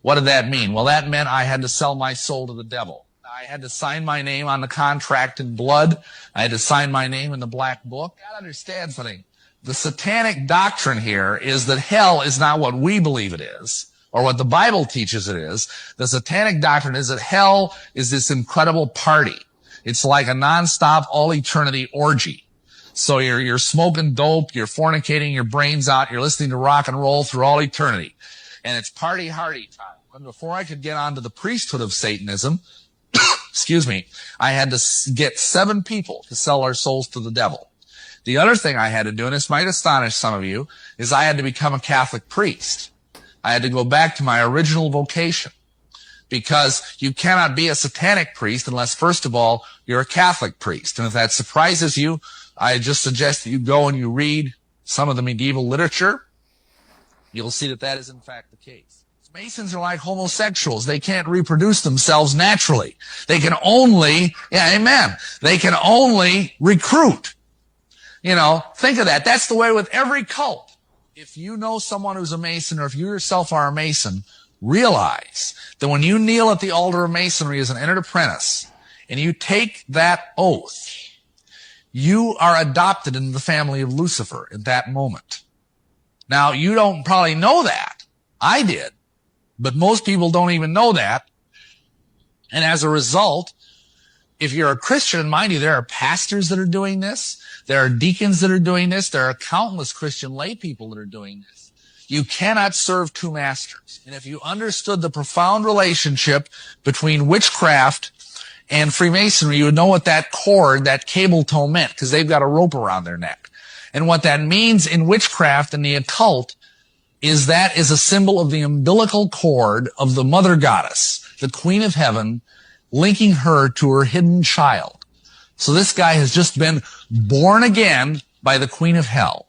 What did that mean? Well, that meant I had to sell my soul to the devil. I had to sign my name on the contract in blood. I had to sign my name in the black book. You gotta understand something. The satanic doctrine here is that hell is not what we believe it is, or what the Bible teaches it is. The satanic doctrine is that hell is this incredible party. It's like a nonstop, all eternity orgy. So you're smoking dope, you're fornicating your brains out, you're listening to rock and roll through all eternity. And it's party hardy time. And before I could get onto the priesthood of Satanism, excuse me, I had to get 7 people to sell our souls to the devil. The other thing I had to do, and this might astonish some of you, is I had to become a Catholic priest. I had to go back to my original vocation, because you cannot be a satanic priest unless, first of all, you're a Catholic priest. And if that surprises you, I just suggest that you go and you read some of the medieval literature. You'll see that is in fact the case. Masons are like homosexuals. They can't reproduce themselves naturally. They can only, they can only recruit. Think of that. That's the way with every cult. If you know someone who's a Mason, or if you yourself are a Mason, realize that when you kneel at the altar of Masonry as an entered apprentice, and you take that oath, you are adopted into the family of Lucifer at that moment. Now, you don't probably know that. I did. But most people don't even know that. And as a result, if you're a Christian, and mind you, there are pastors that are doing this. There are deacons that are doing this. There are countless Christian lay people that are doing this. You cannot serve 2 masters. And if you understood the profound relationship between witchcraft and Freemasonry, you would know what that cord, that cable tow meant, because they've got a rope around their neck. And what that means in witchcraft and the occult is that is a symbol of the umbilical cord of the mother goddess, the Queen of Heaven, linking her to her hidden child. So this guy has just been born again by the Queen of Hell,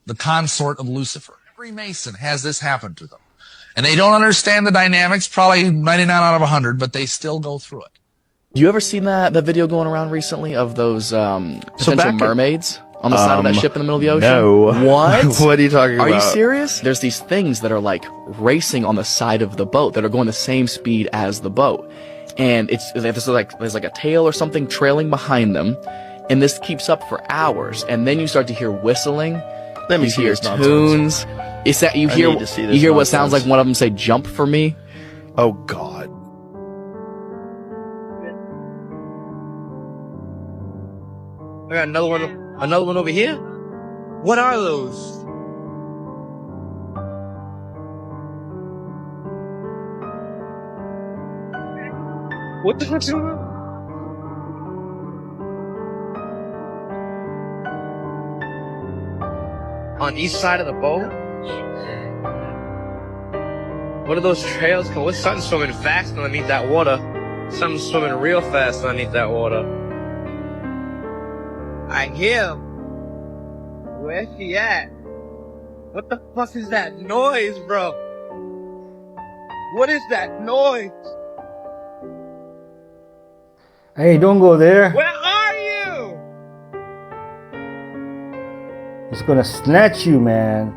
the consort of Lucifer. Every Mason has this happen to them. And they don't understand the dynamics, probably 99 out of 100, but they still go through it. You ever seen that video going around recently of those potential mermaids on the side of that ship in the middle of the ocean? No. What? What are you talking about? Are you serious? There's these things that are like racing on the side of the boat that are going the same speed as the boat. And there's like a tail or something trailing behind them. And this keeps up for hours. And then you start to hear whistling. Let me you see hear this tunes. It's that you hear what sounds like one of them say "jump for me." Oh God. I got another one over here. What are those? What the heck's going on? On each side of the boat? What are those trails called? What's something swimming fast underneath that water? Something swimming real fast underneath that water. I hear him. Where's she at? What the fuck is that noise, bro? What is that noise? Hey, don't go there. Where are you? It's gonna snatch you, man.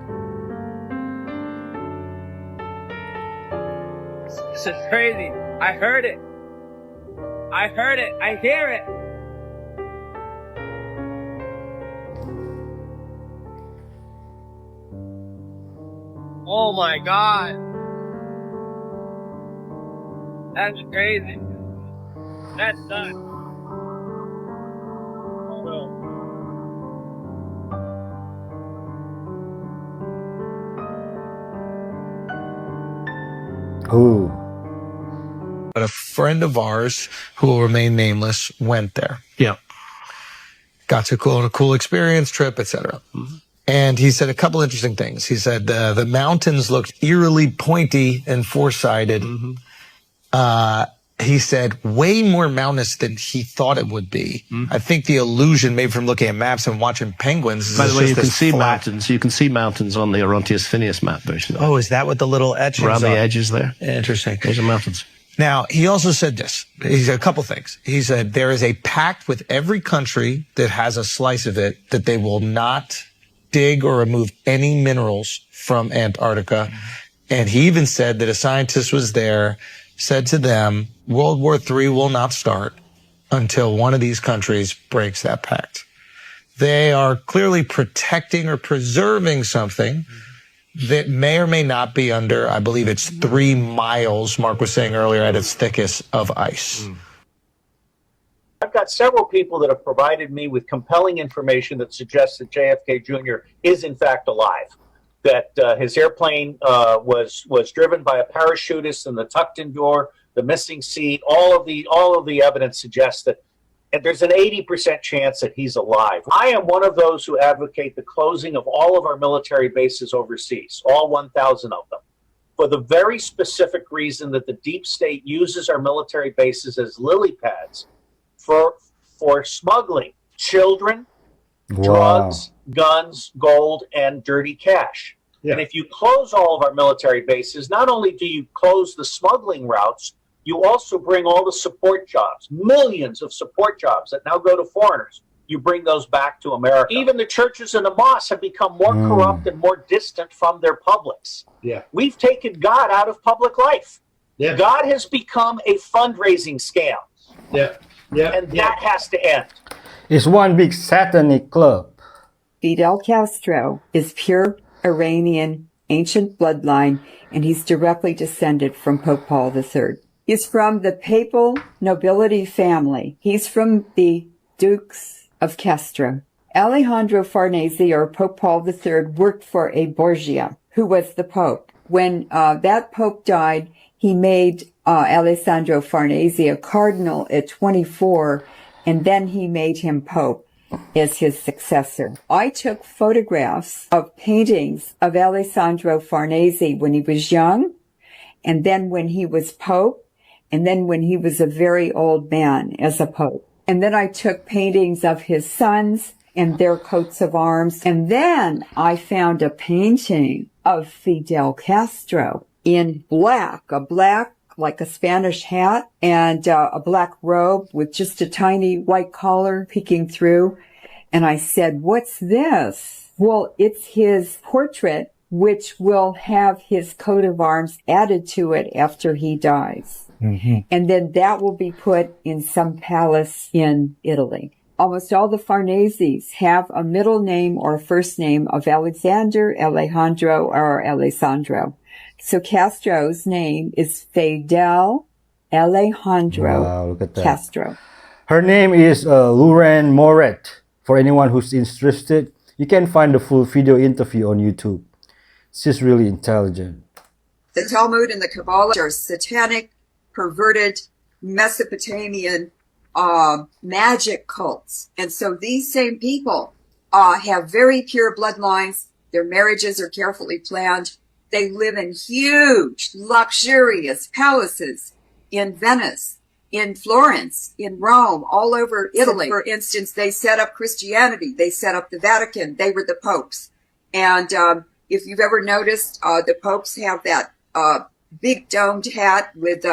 This is crazy. I heard it. I heard it. I hear it. Oh my God. That's crazy. That's nuts. Oh no. Ooh. But a friend of ours, who will remain nameless, went there. Yeah. Got to a cool experience, trip, etc. Mm-hmm. And he said a couple interesting things. He said the mountains looked eerily pointy and four-sided. Mm-hmm. He said way more mountainous than he thought it would be. Mm-hmm. I think the illusion, maybe from looking at maps and watching penguins, is By the way, you just can this see flat. mountains. You can see mountains on the Orontius Phineas map. Oh, is that what the little etchings around the are? edges there? Interesting. Those are mountains. Now, he also said this. He said a couple things. He said there is a pact with every country that has a slice of it that they will not dig or remove any minerals from Antarctica. And he even said that a scientist was there, said to them, World War III will not start until one of these countries breaks that pact. They are clearly protecting or preserving something that may or may not be under, I believe it's 3 miles, Mark was saying earlier, at its thickest of ice. I've got several people that have provided me with compelling information that suggests that JFK Jr. is in fact alive. That his airplane was driven by a parachutist in the tucked-in door, the missing seat. All of the evidence suggests that, and there's an 80% chance that he's alive. I am one of those who advocate the closing of all of our military bases overseas, all 1,000 of them, for the very specific reason that the deep state uses our military bases as lily pads for smuggling children, drugs, guns, gold, and dirty cash. Yeah. And if you close all of our military bases, not only do you close the smuggling routes, you also bring all the support jobs, millions of support jobs that now go to foreigners. You bring those back to America. Even the churches and the mosques have become more corrupt and more distant from their publics. Yeah. We've taken God out of public life. Yeah. God has become a fundraising scam. Yeah. Yeah. And that has to end. It's one big satanic club. Fidel Castro is pure Iranian ancient bloodline, and he's directly descended from Pope Paul III. He's from the papal nobility family. He's from the Dukes of Castro. Alejandro Farnese, or Pope Paul III, worked for a Borgia, who was the Pope. When that Pope died, he made Alessandro Farnese a cardinal at 24, and then he made him Pope as his successor. I took photographs of paintings of Alessandro Farnese when he was young, and then when he was Pope, and then when he was a very old man as a Pope. And then I took paintings of his sons and their coats of arms. And then I found a painting of Fidel Castro in black, like a Spanish hat, and a black robe with just a tiny white collar peeking through. And I said, "What's this?" Well, it's his portrait, which will have his coat of arms added to it after he dies. Mm-hmm. And then that will be put in some palace in Italy. Almost all the Farneses have a middle name or first name of Alexander, Alejandro, or Alessandro. So Castro's name is Fidel Alejandro Castro. Her name is Lauren Moret. For anyone who's interested, you can find the full video interview on YouTube. She's really intelligent. The Talmud and the Kabbalah are satanic, perverted, Mesopotamian magic cults. And so these same people have very pure bloodlines. Their marriages are carefully planned. They live in huge, luxurious palaces in Venice, in Florence, in Rome, all over Italy. For instance, they set up Christianity. They set up the Vatican. They were the popes. And if you've ever noticed, the popes have that big domed hat with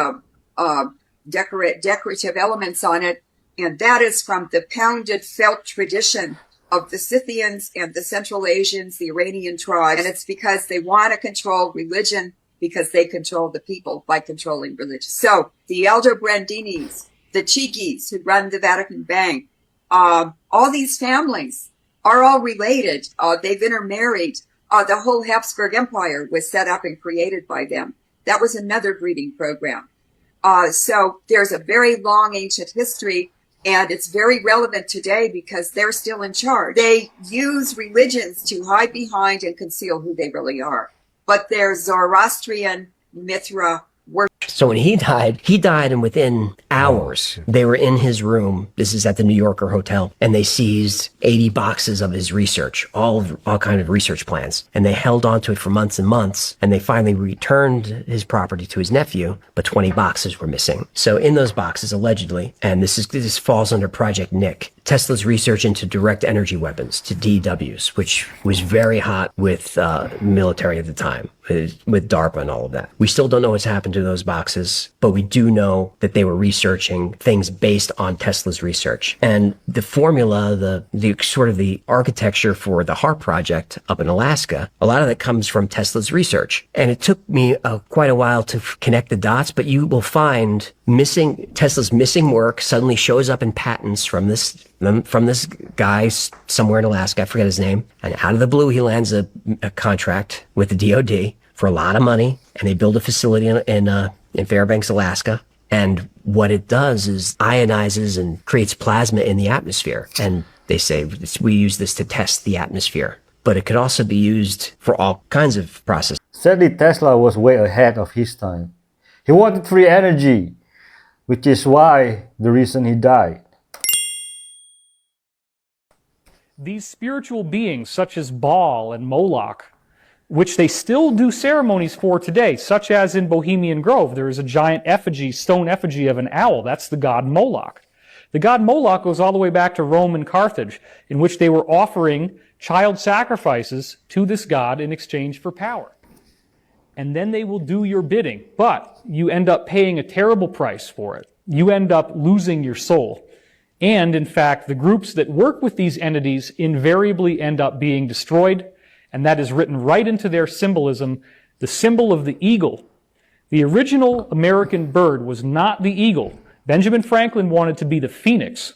decorative elements on it. And that is from the pounded felt tradition of the Scythians and the Central Asians, the Iranian tribes. And it's because they want to control religion because they control the people by controlling religion. So the Aldobrandinis, the Chicchis who run the Vatican Bank, all these families are all related. They've intermarried. The whole Habsburg Empire was set up and created by them. That was another breeding program. So there's a very long ancient history, and it's very relevant today because they're still in charge. They use religions to hide behind and conceal who they really are. But they're Zoroastrian Mithra worship. So when he died and within hours, they were in his room. This is at the New Yorker Hotel, and they seized 80 boxes of his research, all kind of research plans. And they held on to it for months and months, and they finally returned his property to his nephew, but 20 boxes were missing. So in those boxes, allegedly, and this falls under Project Nick, Tesla's research into direct energy weapons, to DWs, which was very hot with military at the time, with DARPA and all of that. We still don't know what's happened to those boxes, but we do know that they were researching things based on Tesla's research. And the formula, the sort of the architecture for the HARP project up in Alaska, a lot of that comes from Tesla's research. And it took me quite a while to connect the dots, but you will find Tesla's missing work suddenly shows up in patents from this guy somewhere in Alaska. I forget his name. And out of the blue, he lands a contract with the DOD for a lot of money, and they build a facility in Fairbanks, Alaska. And what it does is ionizes and creates plasma in the atmosphere. And they say we use this to test the atmosphere, but it could also be used for all kinds of processes. Sadly, Tesla was way ahead of his time. He wanted free energy, which is the reason he died. These spiritual beings, such as Baal and Moloch, which they still do ceremonies for today, such as in Bohemian Grove, there is a giant stone effigy of an owl. That's the god Moloch. The god Moloch goes all the way back to Rome and Carthage, in which they were offering child sacrifices to this god in exchange for power. And then they will do your bidding, but you end up paying a terrible price for it. You end up losing your soul. And in fact, the groups that work with these entities invariably end up being destroyed, and that is written right into their symbolism, the symbol of the eagle. The original American bird was not the eagle. Benjamin Franklin wanted to be the phoenix.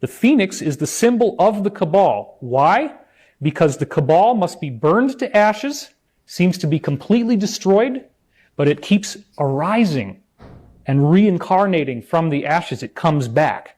The phoenix is the symbol of the cabal. Why? Because the cabal must be burned to ashes, seems to be completely destroyed, but it keeps arising and reincarnating from the ashes. It comes back.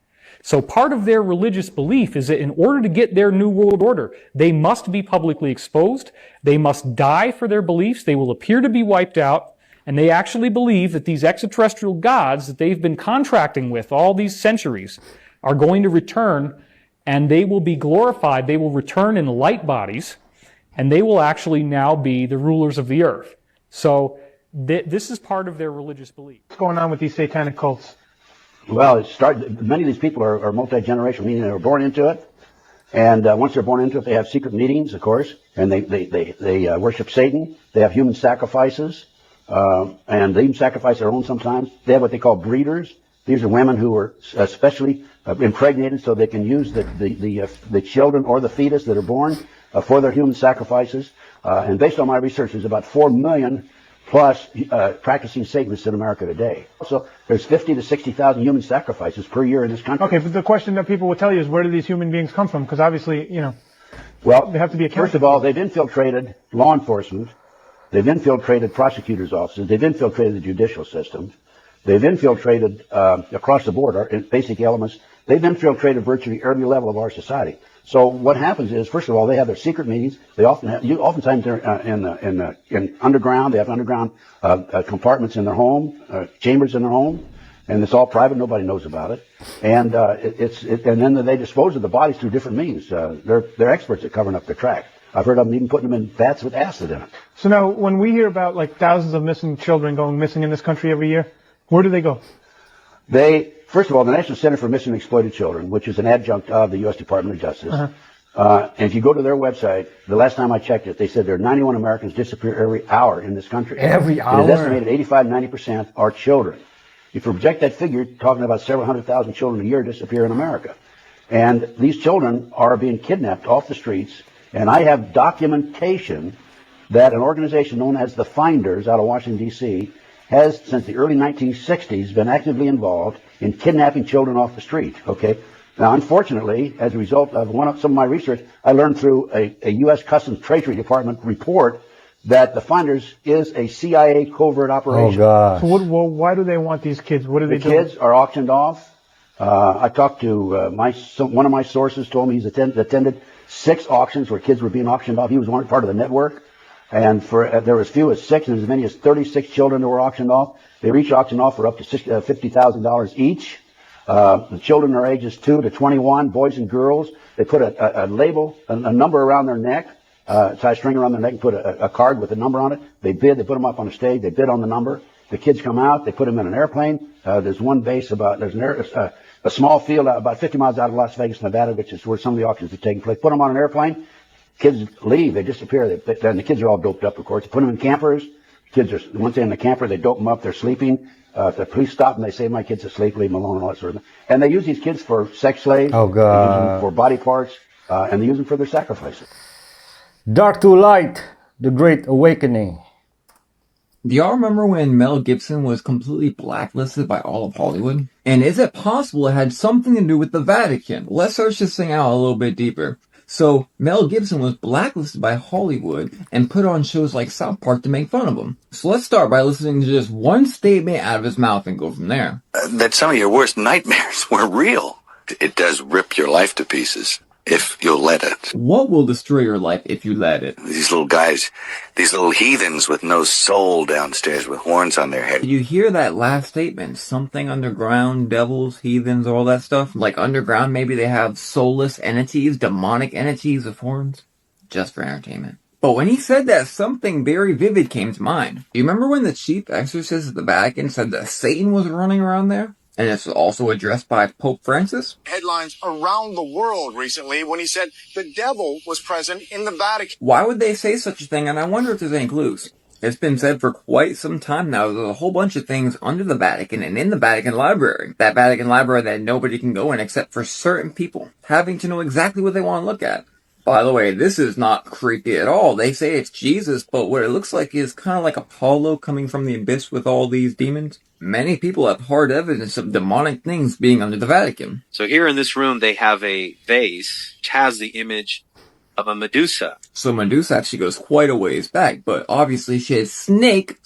So part of their religious belief is that in order to get their new world order, they must be publicly exposed, they must die for their beliefs, they will appear to be wiped out, and they actually believe that these extraterrestrial gods that they've been contracting with all these centuries are going to return, and they will be glorified, they will return in light bodies, and they will actually now be the rulers of the earth. So this is part of their religious belief. What's going on with these satanic cults? Well, many of these people are multi-generational, meaning they were born into it. And once they're born into it, they have secret meetings, of course, and they worship Satan. They have human sacrifices, and they even sacrifice their own sometimes. They have what they call breeders. These are women who are especially impregnated so they can use the children or the fetus that are born for their human sacrifices. And based on my research, there's about 4 million plus practicing Satanists in America today. So there's 50 to 60,000 human sacrifices per year in this country. Okay, but the question that people will tell you is, where do these human beings come from? Because obviously, well, they have to be accounted. First of all, they've infiltrated law enforcement. They've infiltrated prosecutors' offices. They've infiltrated the judicial system. They've infiltrated across the board, our basic elements. They've infiltrated virtually every level of our society. So what happens is, first of all, they have their secret meetings. They oftentimes they're in underground. They have underground compartments in their home, chambers in their home, and it's all private. Nobody knows about it. And and then they dispose of the bodies through different means. They're experts at covering up their tracks. I've heard of them even putting them in vats with acid in it. So now, when we hear about like thousands of missing children going missing in this country every year, where do they go? First of all, the National Center for Missing and Exploited Children, which is an adjunct of the U.S. Department of Justice, and if you go to their website, the last time I checked it, they said there are 91 Americans disappear every hour in this country. Every hour? It is estimated 85-90% are children. If you project that figure, you're talking about several 100,000 children a year disappear in America. And these children are being kidnapped off the streets, and I have documentation that an organization known as the Finders out of Washington, D.C., has, since the early 1960s, been actively involved in kidnapping children off the street, okay? Now, unfortunately, as a result of some of my research, I learned through a U.S. Customs Treasury Department report that the Finders is a CIA covert operation. Oh, God. So why do they want these kids? What do they do? The kids are auctioned off. I talked to one of my sources, told me he's attended 6 auctions where kids were being auctioned off. He was part of the network. And there were as few as 6 and as many as 36 children that were auctioned off. They were each auctioned off for up to $50,000 each. The children are ages 2 to 21, boys and girls. They put a label, a number around their neck, tie a string around their neck and put a card with a number on it. They bid, they put them up on a stage, they bid on the number. The kids come out, they put them in an airplane. There's one base a small field about 50 miles out of Las Vegas, Nevada, which is where some of the auctions are taking place. Put them on an airplane. Kids leave, they disappear. Then the kids are all doped up, of course. They put them in campers. Kids are, once they're in the camper, they dope them up, they're sleeping. If the police stop them, they say, my kid's asleep, leave them alone, and all that sort of thing. And they use these kids for sex slaves. Oh, God. They use them for body parts, and they use them for their sacrifices. Dark to Light, The Great Awakening. Do y'all remember when Mel Gibson was completely blacklisted by all of Hollywood? And is it possible it had something to do with the Vatican? Let's search this thing out a little bit deeper. So, Mel Gibson was blacklisted by Hollywood and put on shows like South Park to make fun of him. So let's start by listening to just one statement out of his mouth and go from there. That some of your worst nightmares were real. It does rip your life to pieces. If you'll let it. What will destroy your life if you let it? These little guys, these little heathens with no soul downstairs with horns on their head. Did you hear that last statement? Something underground, devils, heathens, all that stuff? Like underground, maybe they have soulless entities, demonic entities with horns? Just for entertainment. But when he said that, something very vivid came to mind. Do you remember when the chief exorcist at the Vatican said that Satan was running around there? And it's also addressed by Pope Francis. Headlines around the world recently when he said the devil was present in the Vatican. Why would they say such a thing? And I wonder if there's any clues. It's been said for quite some time now. There's a whole bunch of things under the Vatican and in the Vatican Library. That Vatican Library that nobody can go in except for certain people, having to know exactly what they want to look at. By the way, this is not creepy at all. They say it's Jesus, but what it looks like is kind of like Apollo coming from the abyss with all these demons. Many people have hard evidence of demonic things being under the Vatican. So here in this room, they have a vase which has the image of a Medusa. So Medusa actually goes quite a ways back, but obviously she has snake,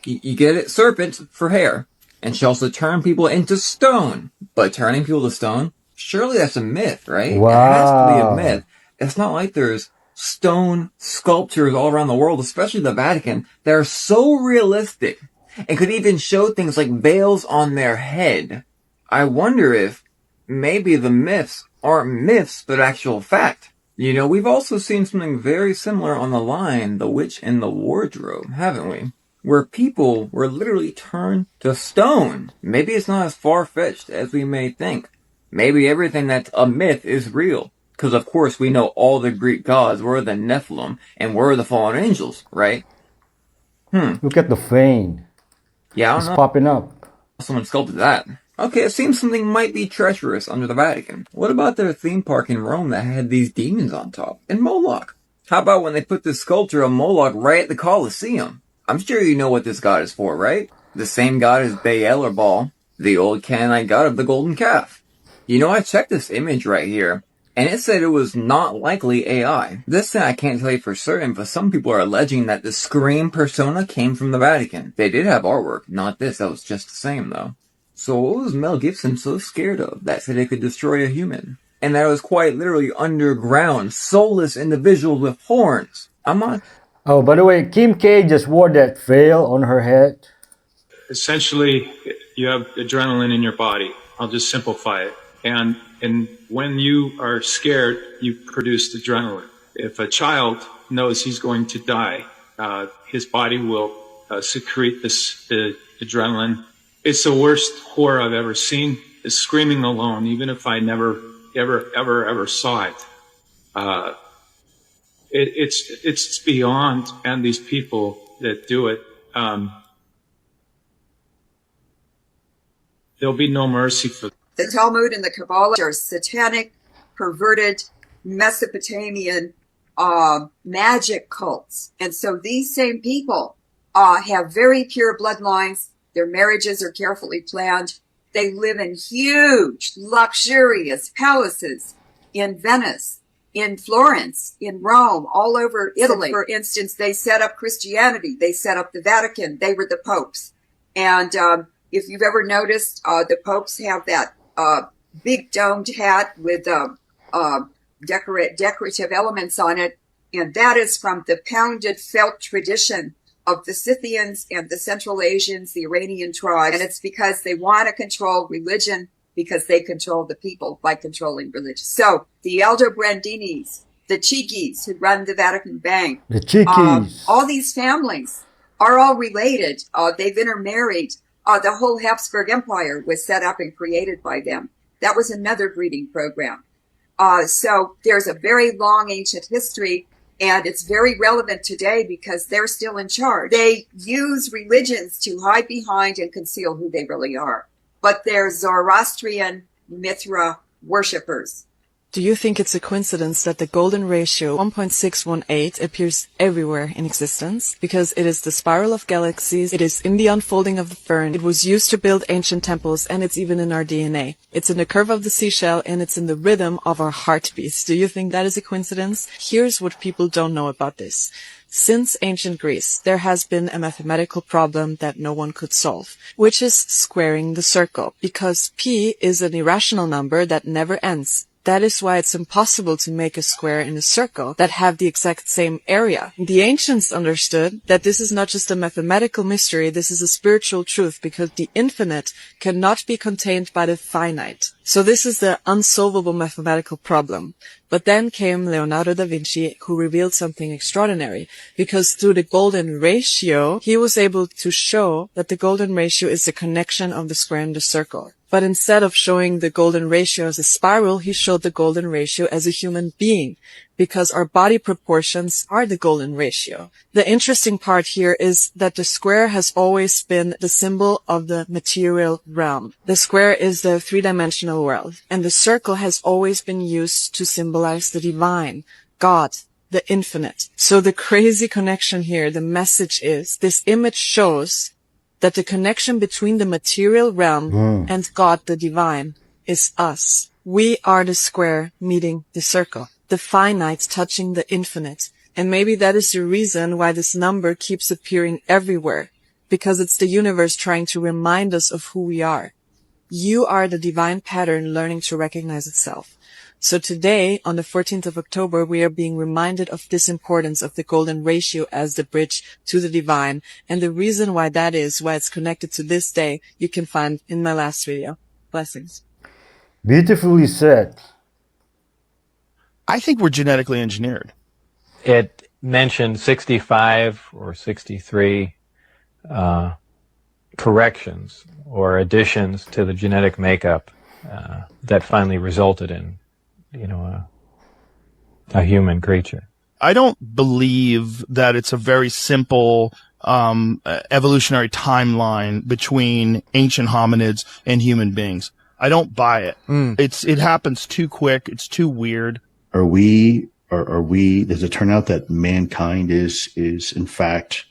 you get it, serpent for hair. And she also turned people into stone. But turning people to stone, surely that's a myth, right? Wow. It has to be a myth. It's not like there's stone sculptures all around the world, especially the Vatican, that are so realistic and could even show things like veils on their head. I wonder if maybe the myths aren't myths, but actual fact. You know, we've also seen something very similar on the line, The Witch in the Wardrobe, haven't we? Where people were literally turned to stone. Maybe it's not as far-fetched as we may think. Maybe everything that's a myth is real. Because of course we know all the Greek gods were the Nephilim and were the fallen angels, right? Look at the fane. Yeah, I don't it's know. Popping up. Someone sculpted that. Okay, it seems something might be treacherous under the Vatican. What about their theme park in Rome that had these demons on top? And Moloch? How about when they put this sculpture of Moloch right at the Colosseum? I'm sure you know what this god is for, right? The same god as Baal or Baal, the old Canaanite god of the golden calf. You know, I checked this image right here, and it said it was not likely AI. This thing I can't tell you for certain, but some people are alleging that the Scream persona came from the Vatican. They did have artwork, not this, that was just the same though. So what was Mel Gibson so scared of that said it could destroy a human? And that it was quite literally underground, soulless individuals with horns. I'm not... Oh, by the way, Kim K just wore that veil on her head. Essentially, you have adrenaline in your body. I'll just simplify it. And when you are scared, you produce adrenaline. if a child knows he's going to die, his body will secrete the adrenaline. It's the worst horror I've ever seen. Is screaming alone, even if I never ever saw it. It's beyond, and these people that do it, there'll be no mercy for them. The Talmud and the Kabbalah are satanic, perverted, Mesopotamian magic cults. And so these same people have very pure bloodlines. Their marriages are carefully planned. They live in huge, luxurious palaces in Venice, in Florence, in Rome, all over Italy. For instance, they set up Christianity. They set up the Vatican. They were the popes. And if you've ever noticed, the popes have that big domed hat with decorative elements on it. And that is from the pounded felt tradition of the Scythians and the Central Asians, the Iranian tribes. And it's because they want to control religion because they control the people by controlling religion. So the Aldobrandinis, the Chicchis who run the Vatican Bank, The Chickies. all these families are all related. They've intermarried. The whole Habsburg Empire was set up and created by them. That was another breeding program. So there's a very long ancient history. And it's very relevant today because they're still in charge. They use religions to hide behind and conceal who they really are. But they're Zoroastrian Mithra worshippers. Do you think it's a coincidence that the golden ratio 1.618 appears everywhere in existence? Because it is the spiral of galaxies, it is in the unfolding of the fern, it was used to build ancient temples, and it's even in our DNA. It's in the curve of the seashell, and it's in the rhythm of our heartbeats. Do you think that is a coincidence? Here's what people don't know about this. Since ancient Greece, there has been a mathematical problem that no one could solve, which is squaring the circle, because pi is an irrational number that never ends. That is why it's impossible to make a square in a circle that have the exact same area. The ancients understood that this is not just a mathematical mystery, this is a spiritual truth because the infinite cannot be contained by the finite. So this is the unsolvable mathematical problem. But then came Leonardo da Vinci, who revealed something extraordinary, because through the golden ratio, he was able to show that the golden ratio is the connection of the square and the circle. But instead of showing the golden ratio as a spiral, he showed the golden ratio as a human being, because our body proportions are the golden ratio. The interesting part here is that the square has always been the symbol of the material realm. The square is the three-dimensional world, and the circle has always been used to symbolize the divine, God, the infinite. So the crazy connection here, the message is, this image shows that the connection between the material realm and God, the divine, is us. We are the square meeting the circle, the finite touching the infinite. And maybe that is the reason why this number keeps appearing everywhere, because it's the universe trying to remind us of who we are. You are the divine pattern learning to recognize itself. So today, on the 14th of October, we are being reminded of this importance of the golden ratio as the bridge to the divine. And the reason why that is, why it's connected to this day, you can find in my last video. Blessings. Beautifully said. I think we're genetically engineered. It mentioned 65 or 63 corrections or additions to the genetic makeup that finally resulted in, a human creature. I don't believe that it's a very simple evolutionary timeline between ancient hominids and human beings. I don't buy it. It happens too quick. It's too weird. Are we, does it turn out that mankind is in fact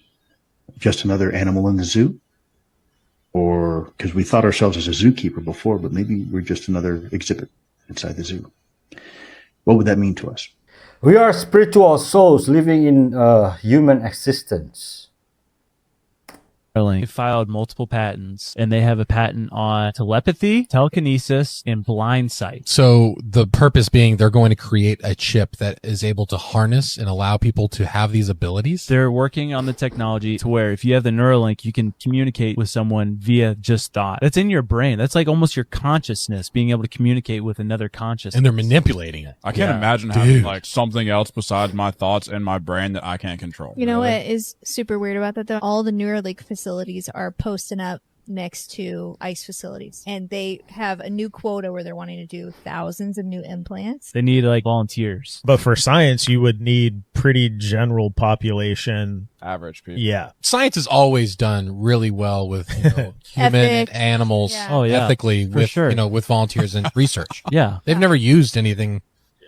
just another animal in the zoo? Or, because we thought ourselves as a zookeeper before, but maybe we're just another exhibit inside the zoo. What would that mean to us? We are spiritual souls living in human existence. They filed multiple patents, and they have a patent on telepathy, telekinesis, and blind sight. So the purpose being they're going to create a chip that is able to harness and allow people to have these abilities? They're working on the technology to where if you have the Neuralink, you can communicate with someone via just thought. That's in your brain. That's like almost your consciousness, being able to communicate with another consciousness. And they're manipulating it. I can't imagine having like something else besides my thoughts in my brain that I can't control. You know what is super weird about that though? All the Neuralink facilities are posting up next to ICE facilities, and they have a new quota where they're wanting to do thousands of new implants. They need like volunteers. But for science, you would need pretty general population. Average people. Yeah. Science has always done really well with human and animals ethically for with sure. with volunteers and research. Yeah. They've never used anything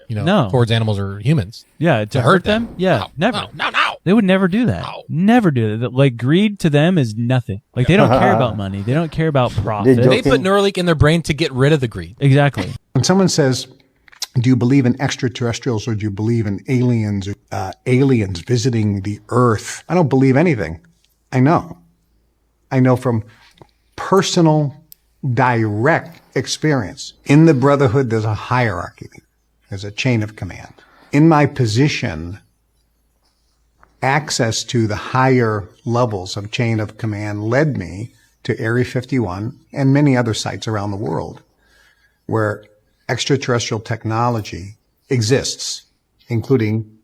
towards animals or humans. Yeah, to hurt them? Yeah, never. No. They would never do that. Never do that. Like, greed to them is nothing. Like, they don't care about money. They don't care about profit. They put Neuralink in their brain to get rid of the greed. Exactly. When someone says, do you believe in extraterrestrials or do you believe in aliens, aliens visiting the Earth? I don't believe anything. I know from personal, direct experience. In the Brotherhood, there's a hierarchy. There's a chain of command. In my position, access to the higher levels of chain of command led me to Area 51 and many other sites around the world where extraterrestrial technology exists, including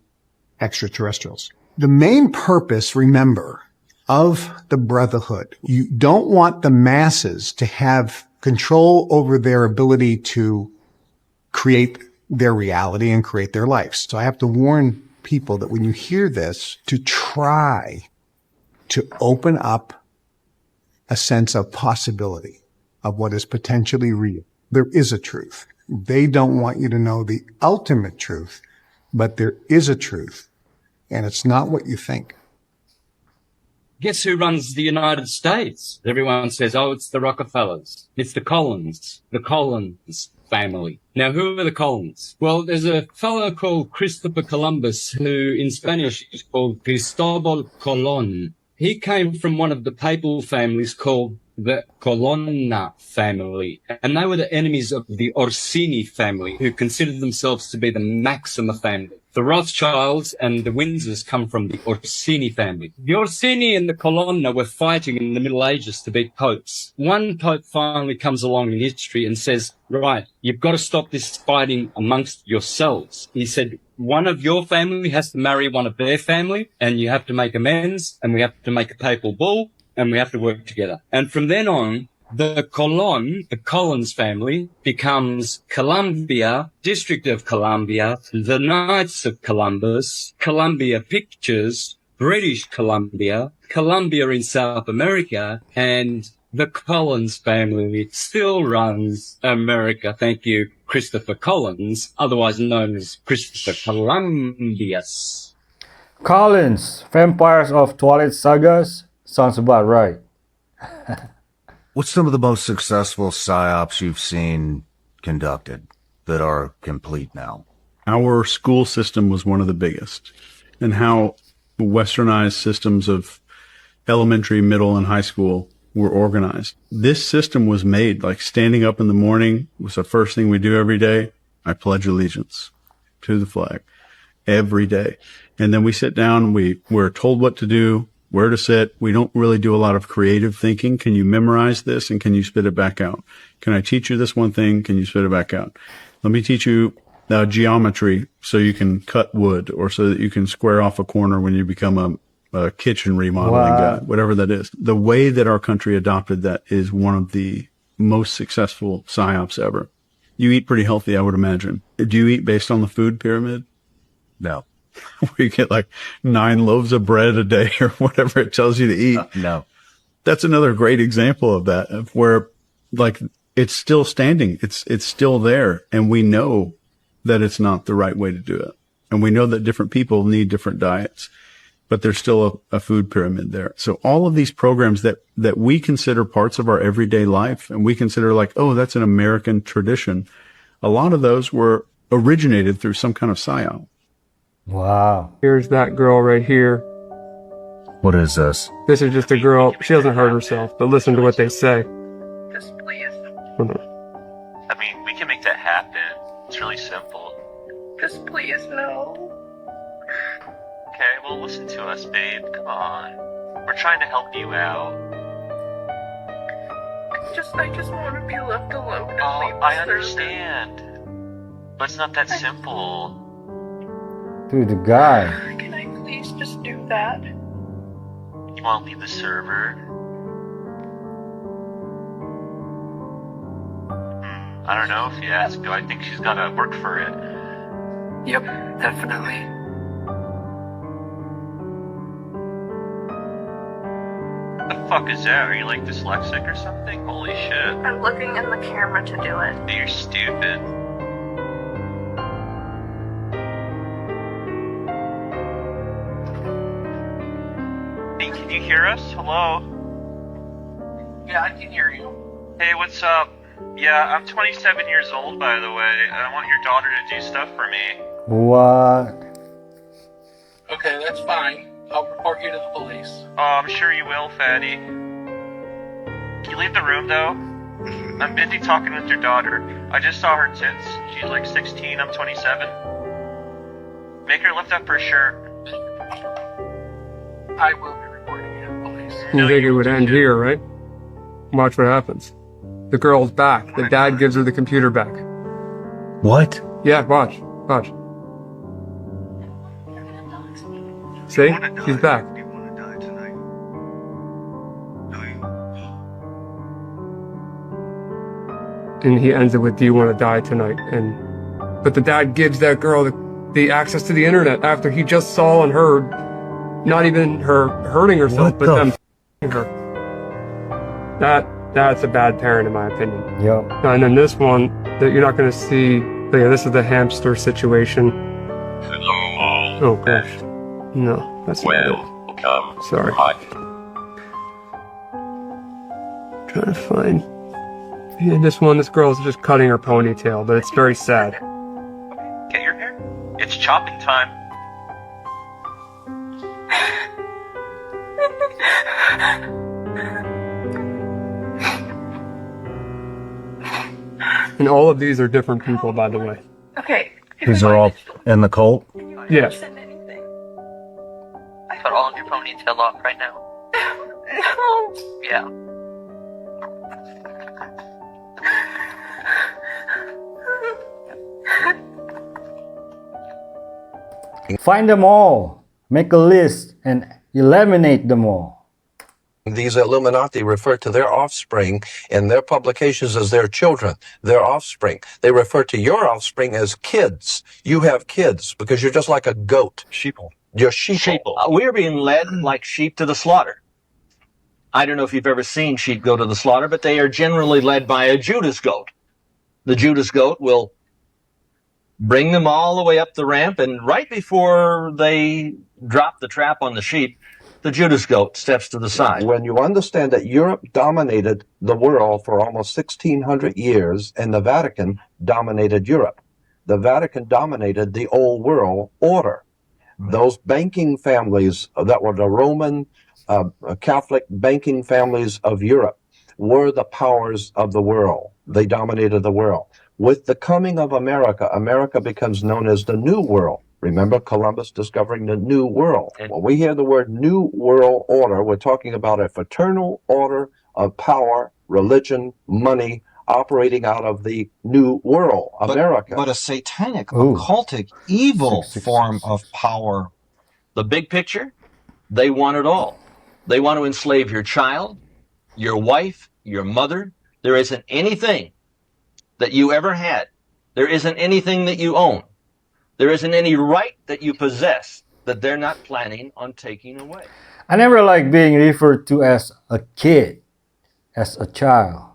extraterrestrials. The main purpose, remember, of the Brotherhood, you don't want the masses to have control over their ability to create their reality and create their lives. So I have to warn people that when you hear this, to try to open up a sense of possibility of what is potentially real. There is a truth. They don't want you to know the ultimate truth, but there is a truth, and it's not what you think. Guess who runs the United States? Everyone says, oh, it's the Rockefellers. It's the Collins family. Now, who are the Collins? Well, there's a fellow called Christopher Columbus who in Spanish is called Cristobal Colon. He came from one of the papal families called the Colonna family, and they were the enemies of the Orsini family, who considered themselves to be the Maxima family. The Rothschilds and the Windsors come from the Orsini family. The Orsini and the Colonna were fighting in the Middle Ages to be popes. One pope finally comes along in history and says, right, you've got to stop this fighting amongst yourselves. He said, one of your family has to marry one of their family, and you have to make amends, and we have to make a papal bull, and we have to work together. And from then on, the Collins family becomes Columbia, District of Columbia, the Knights of Columbus, Columbia Pictures, British Columbia, Columbia in South America, and the Collins family still runs America. Thank you, Christopher Collins, otherwise known as Christopher Columbus. Collins, Vampires of Twilight Sagas, sounds about right. What's some of the most successful PSYOPs you've seen conducted that are complete now? Our school system was one of the biggest, and how westernized systems of elementary, middle, and high school were organized. This system was made like standing up in the morning was the first thing we do every day. I pledge allegiance to the flag every day. And then we sit down, we're told what to do, where to sit. We don't really do a lot of creative thinking. Can you memorize this and can you spit it back out? Can I teach you this one thing? Can you spit it back out? Let me teach you geometry so you can cut wood or so that you can square off a corner when you become a kitchen remodeling guy, whatever that is. The way that our country adopted that is one of the most successful PSYOPs ever. You eat pretty healthy, I would imagine. Do you eat based on the food pyramid? No. Where you get like 9 loaves of bread a day or whatever it tells you to eat. No. That's another great example of that, of where like it's still standing. It's still there. And we know that it's not the right way to do it. And we know that different people need different diets, but there's still a food pyramid there. So all of these programs that we consider parts of our everyday life and we consider like, oh, that's an American tradition. A lot of those were originated through some kind of PSYOP. Wow. Here's that girl right here. What is this? This is just a girl. She doesn't hurt herself, but listen to what they say. Just please. Hold on. I mean, we can make that happen. It's really simple. Just please, no. Okay, well, listen to us, babe. Come on. We're trying to help you out. I just want to be left alone. And I understand. But it's not that simple. Dude, the guy. Can I please just do that? You want to leave the server? I don't know if you ask. Do I think she's gotta work for it? Yep, definitely. The fuck is that? Are you like dyslexic or something? Holy shit. I'm looking in the camera to do it. You're stupid. Hey, can you hear us? Hello? Yeah, I can hear you. Hey, what's up? Yeah, I'm 27 years old, by the way. I want your daughter to do stuff for me. What? Okay, that's fine. I'll report you to the police. Oh, I'm sure you will, fatty. Can you leave the room, though? I'm busy talking with your daughter. I just saw her tits. She's like 16, I'm 27. Make her lift up her shirt. I will be reporting you to the police. You think it would end here, right? Watch what happens. The girl's back. The dad gives her the computer back. What? Yeah, watch. Watch. See? She's back. And he ends it with, do you want to die tonight? But the dad gives that girl the access to the internet after he just saw and heard, not even her hurting herself, but them f***ing her. That's a bad parent in my opinion. Yep. And then this one, that you're not going to see, yeah, this is the hamster situation. Oh gosh. No, that's not it. Sorry. Trying to find. Yeah, this girl's just cutting her ponytail, but it's very sad. Get your hair. It's chopping time. And all of these are different people, by the way. Okay. These are all in the cult? Yes. Cut all of your ponytail off right now. Yeah. Find them all, make a list, and eliminate them all. These Illuminati refer to their offspring in their publications as their children, their offspring. They refer to your offspring as kids. You have kids because you're just like a goat. Sheeple. You're sheeple. We're being led like sheep to the slaughter. I don't know if you've ever seen sheep go to the slaughter, but they are generally led by a Judas goat. The Judas goat will bring them all the way up the ramp, and right before they drop the trap on the sheep, the Judas goat steps to the side. When you understand that Europe dominated the world for almost 1,600 years and the Vatican dominated Europe, the Vatican dominated the old world order. Those banking families that were the Roman Catholic banking families of Europe were the powers of the world. They dominated the world. With the coming of America, America becomes known as the New World. Remember Columbus discovering the New World. When we hear the word New World Order, we're talking about a fraternal order of power, religion, money, operating out of the New World, America. But a satanic, occultic, evil form of power. The big picture, they want it all. They want to enslave your child, your wife, your mother. There isn't anything that you ever had. There isn't anything that you own. There isn't any right that you possess that they're not planning on taking away. I never like being referred to as a kid, as a child.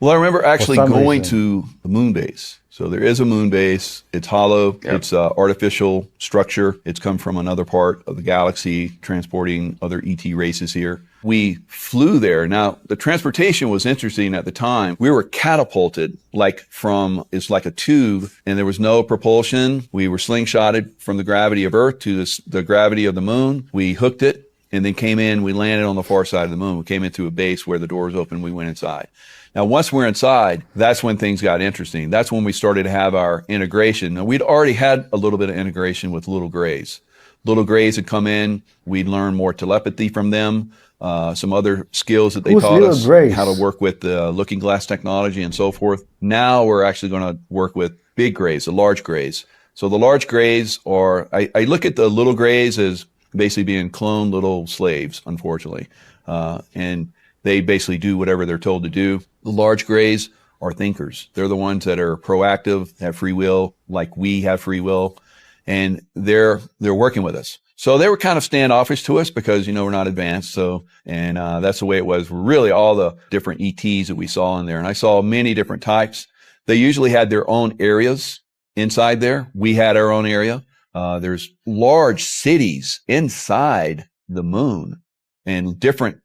Well, I remember actually going reason. to the moon base. So there is a moon base. It's hollow. Yep. It's artificial structure. It's come from another part of the galaxy, transporting other ET races here. We flew there. Now, the transportation was interesting at the time. We were catapulted it's like a tube, and there was no propulsion. We were slingshotted from the gravity of Earth to the gravity of the moon. We hooked it and then came in. We landed on the far side of the moon. We came into a base where the doors open. We went inside. Now, once we're inside, that's when things got interesting. That's when we started to have our integration. Now, we'd already had a little bit of integration with little grays. Little grays had come in. We'd learned more telepathy from them, some other skills that they taught us, how to work with the looking glass technology and so forth. Now we're actually going to work with big grays, the large grays. So the large grays are, I look at the little grays as basically being cloned little slaves, unfortunately. And they basically do whatever they're told to do. The large grays are thinkers. They're the ones that are proactive, have free will, like we have free will, and they're working with us. So they were kind of standoffish to us because, we're not advanced. So, and that's the way it was. Really all the different ETs that we saw in there. And I saw many different types. They usually had their own areas inside there. We had our own area. There's large cities inside the moon and different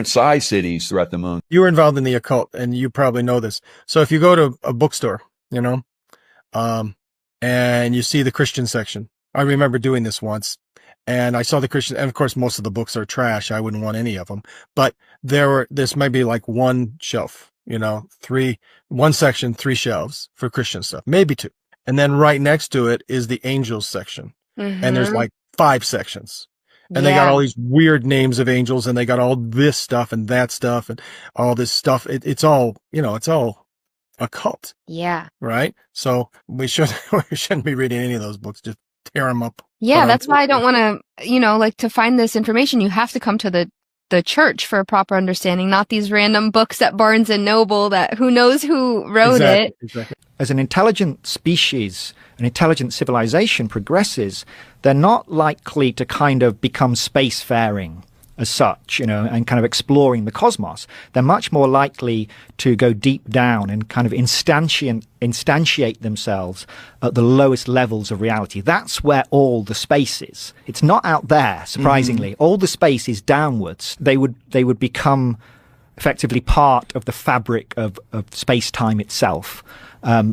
size cities throughout the moon. You were involved in the occult, and you probably know this. So if you go to a bookstore, and you see the Christian section, I remember doing this once, and I saw the Christian, and of course most of the books are trash. I wouldn't want any of them, but this might be like one shelf, one section, 3 shelves for Christian stuff, maybe 2. And then right next to it is the angels section. And there's like 5 sections. And they got all these weird names of angels, and they got all this stuff and that stuff and all this stuff. It's all, it's all occult. Yeah. Right? So we shouldn't be reading any of those books. Just tear them up. Yeah, that's why I don't want to, to find this information, you have to come to the church for a proper understanding, not these random books at Barnes and Noble that who knows who wrote it. Exactly. As an intelligent species, an intelligent civilization progresses, they're not likely to kind of become spacefaring as such, and kind of exploring the cosmos. They're much more likely to go deep down and kind of instantiate themselves at the lowest levels of reality. That's where all the space is. It's not out there, surprisingly. Mm-hmm. All the space is downwards. They would become effectively part of the fabric of space-time itself,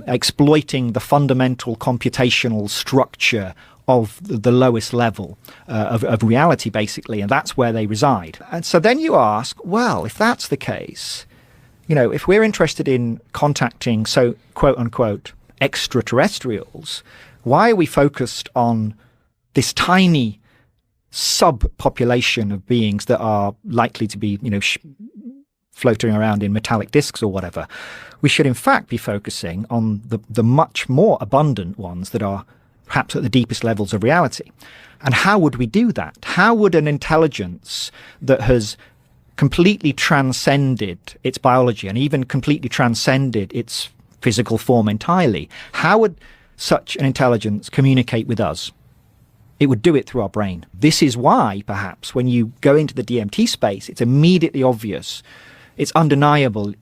exploiting the fundamental computational structure of the lowest level of reality, basically, and that's where they reside. And so then you ask, well, if that's the case, if we're interested in contacting, so quote-unquote, extraterrestrials, why are we focused on this tiny subpopulation of beings that are likely to be, floating around in metallic discs or whatever? We should, in fact, be focusing on the much more abundant ones that are perhaps at the deepest levels of reality. And how would we do that? How would an intelligence that has completely transcended its biology and even completely transcended its physical form entirely, how would such an intelligence communicate with us? It would do it through our brain. This is why, perhaps, when you go into the DMT space, it's immediately obvious, it's undeniably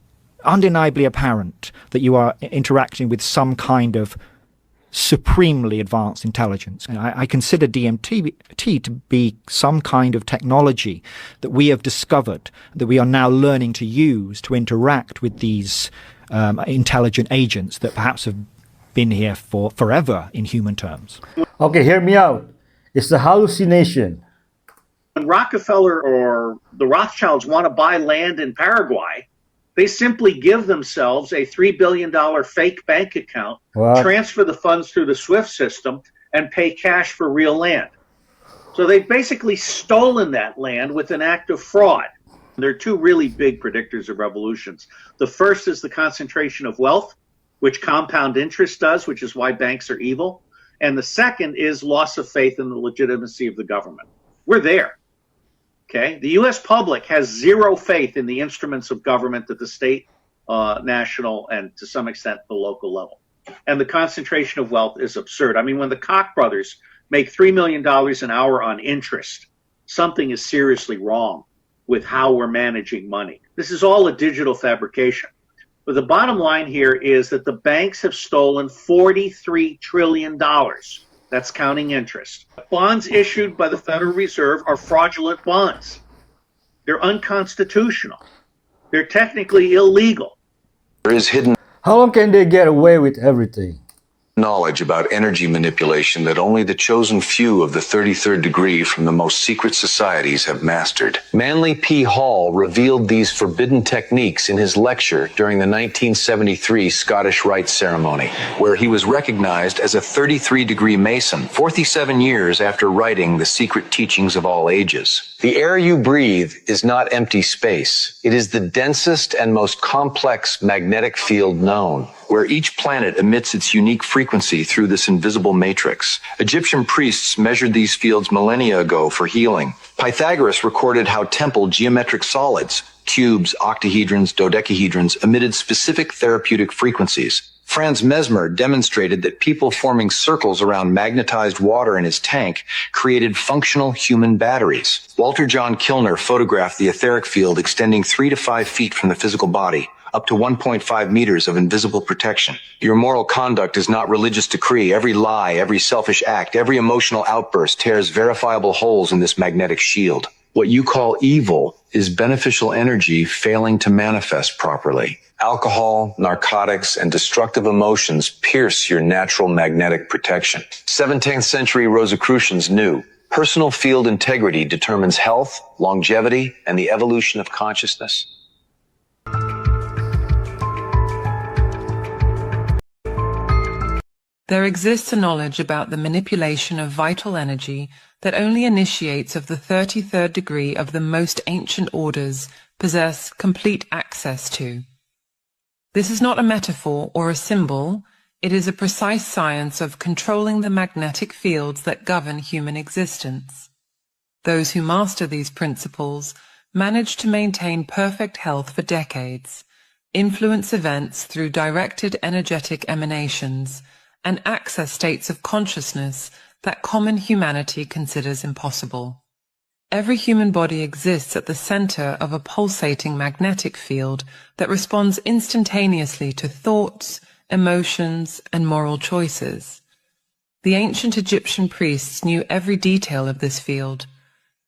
apparent that you are interacting with some kind of supremely advanced intelligence. And I consider DMT to be some kind of technology that we have discovered, that we are now learning to use to interact with these intelligent agents that perhaps have been here for forever in human terms. Okay, hear me out. It's the hallucination. When Rockefeller or the Rothschilds want to buy land in Paraguay, they simply give themselves a $3 billion fake bank account, transfer the funds through the SWIFT system, and pay cash for real land. So they've basically stolen that land with an act of fraud. There are 2 really big predictors of revolutions. The first is the concentration of wealth, which compound interest does, which is why banks are evil. And the second is loss of faith in the legitimacy of the government. We're there. Okay, the U.S. public has zero faith in the instruments of government at the state, national, and to some extent the local level. And the concentration of wealth is absurd. I mean, when the Koch brothers make $3 million an hour on interest, something is seriously wrong with how we're managing money. This is all a digital fabrication. But the bottom line here is that the banks have stolen $43 trillion. That's counting interest. Bonds issued by the Federal Reserve are fraudulent bonds. They're unconstitutional. They're technically illegal. How long can they get away with everything? knowledge about energy manipulation that only the chosen few of the 33rd degree from the most secret societies have mastered. Manly P. Hall revealed these forbidden techniques in his lecture during the 1973 Scottish Rite ceremony, where he was recognized as a 33-degree Mason 47 years after writing The Secret Teachings of All Ages. The air you breathe is not empty space. It is the densest and most complex magnetic field known, where each planet emits its unique frequency through this invisible matrix. Egyptian priests measured these fields millennia ago for healing. Pythagoras recorded how temple geometric solids, cubes, octahedrons, dodecahedrons, emitted specific therapeutic frequencies. Franz Mesmer demonstrated that people forming circles around magnetized water in his tank created functional human batteries. Walter John Kilner photographed the etheric field extending 3 to 5 feet from the physical body, up to 1.5 meters of invisible protection. Your moral conduct is not religious decree. Every lie, every selfish act, every emotional outburst tears verifiable holes in this magnetic shield. What you call evil is beneficial energy failing to manifest properly. Alcohol, narcotics, and destructive emotions pierce your natural magnetic protection. 17th century Rosicrucians knew personal field integrity determines health, longevity, and the evolution of consciousness. There exists a knowledge about the manipulation of vital energy that only initiates of the 33rd degree of the most ancient orders possess complete access to. This is not a metaphor or a symbol, it is a precise science of controlling the magnetic fields that govern human existence. Those who master these principles manage to maintain perfect health for decades, influence events through directed energetic emanations, and access states of consciousness that common humanity considers impossible. Every human body exists at the center of a pulsating magnetic field that responds instantaneously to thoughts, emotions, and moral choices. The ancient Egyptian priests knew every detail of this field.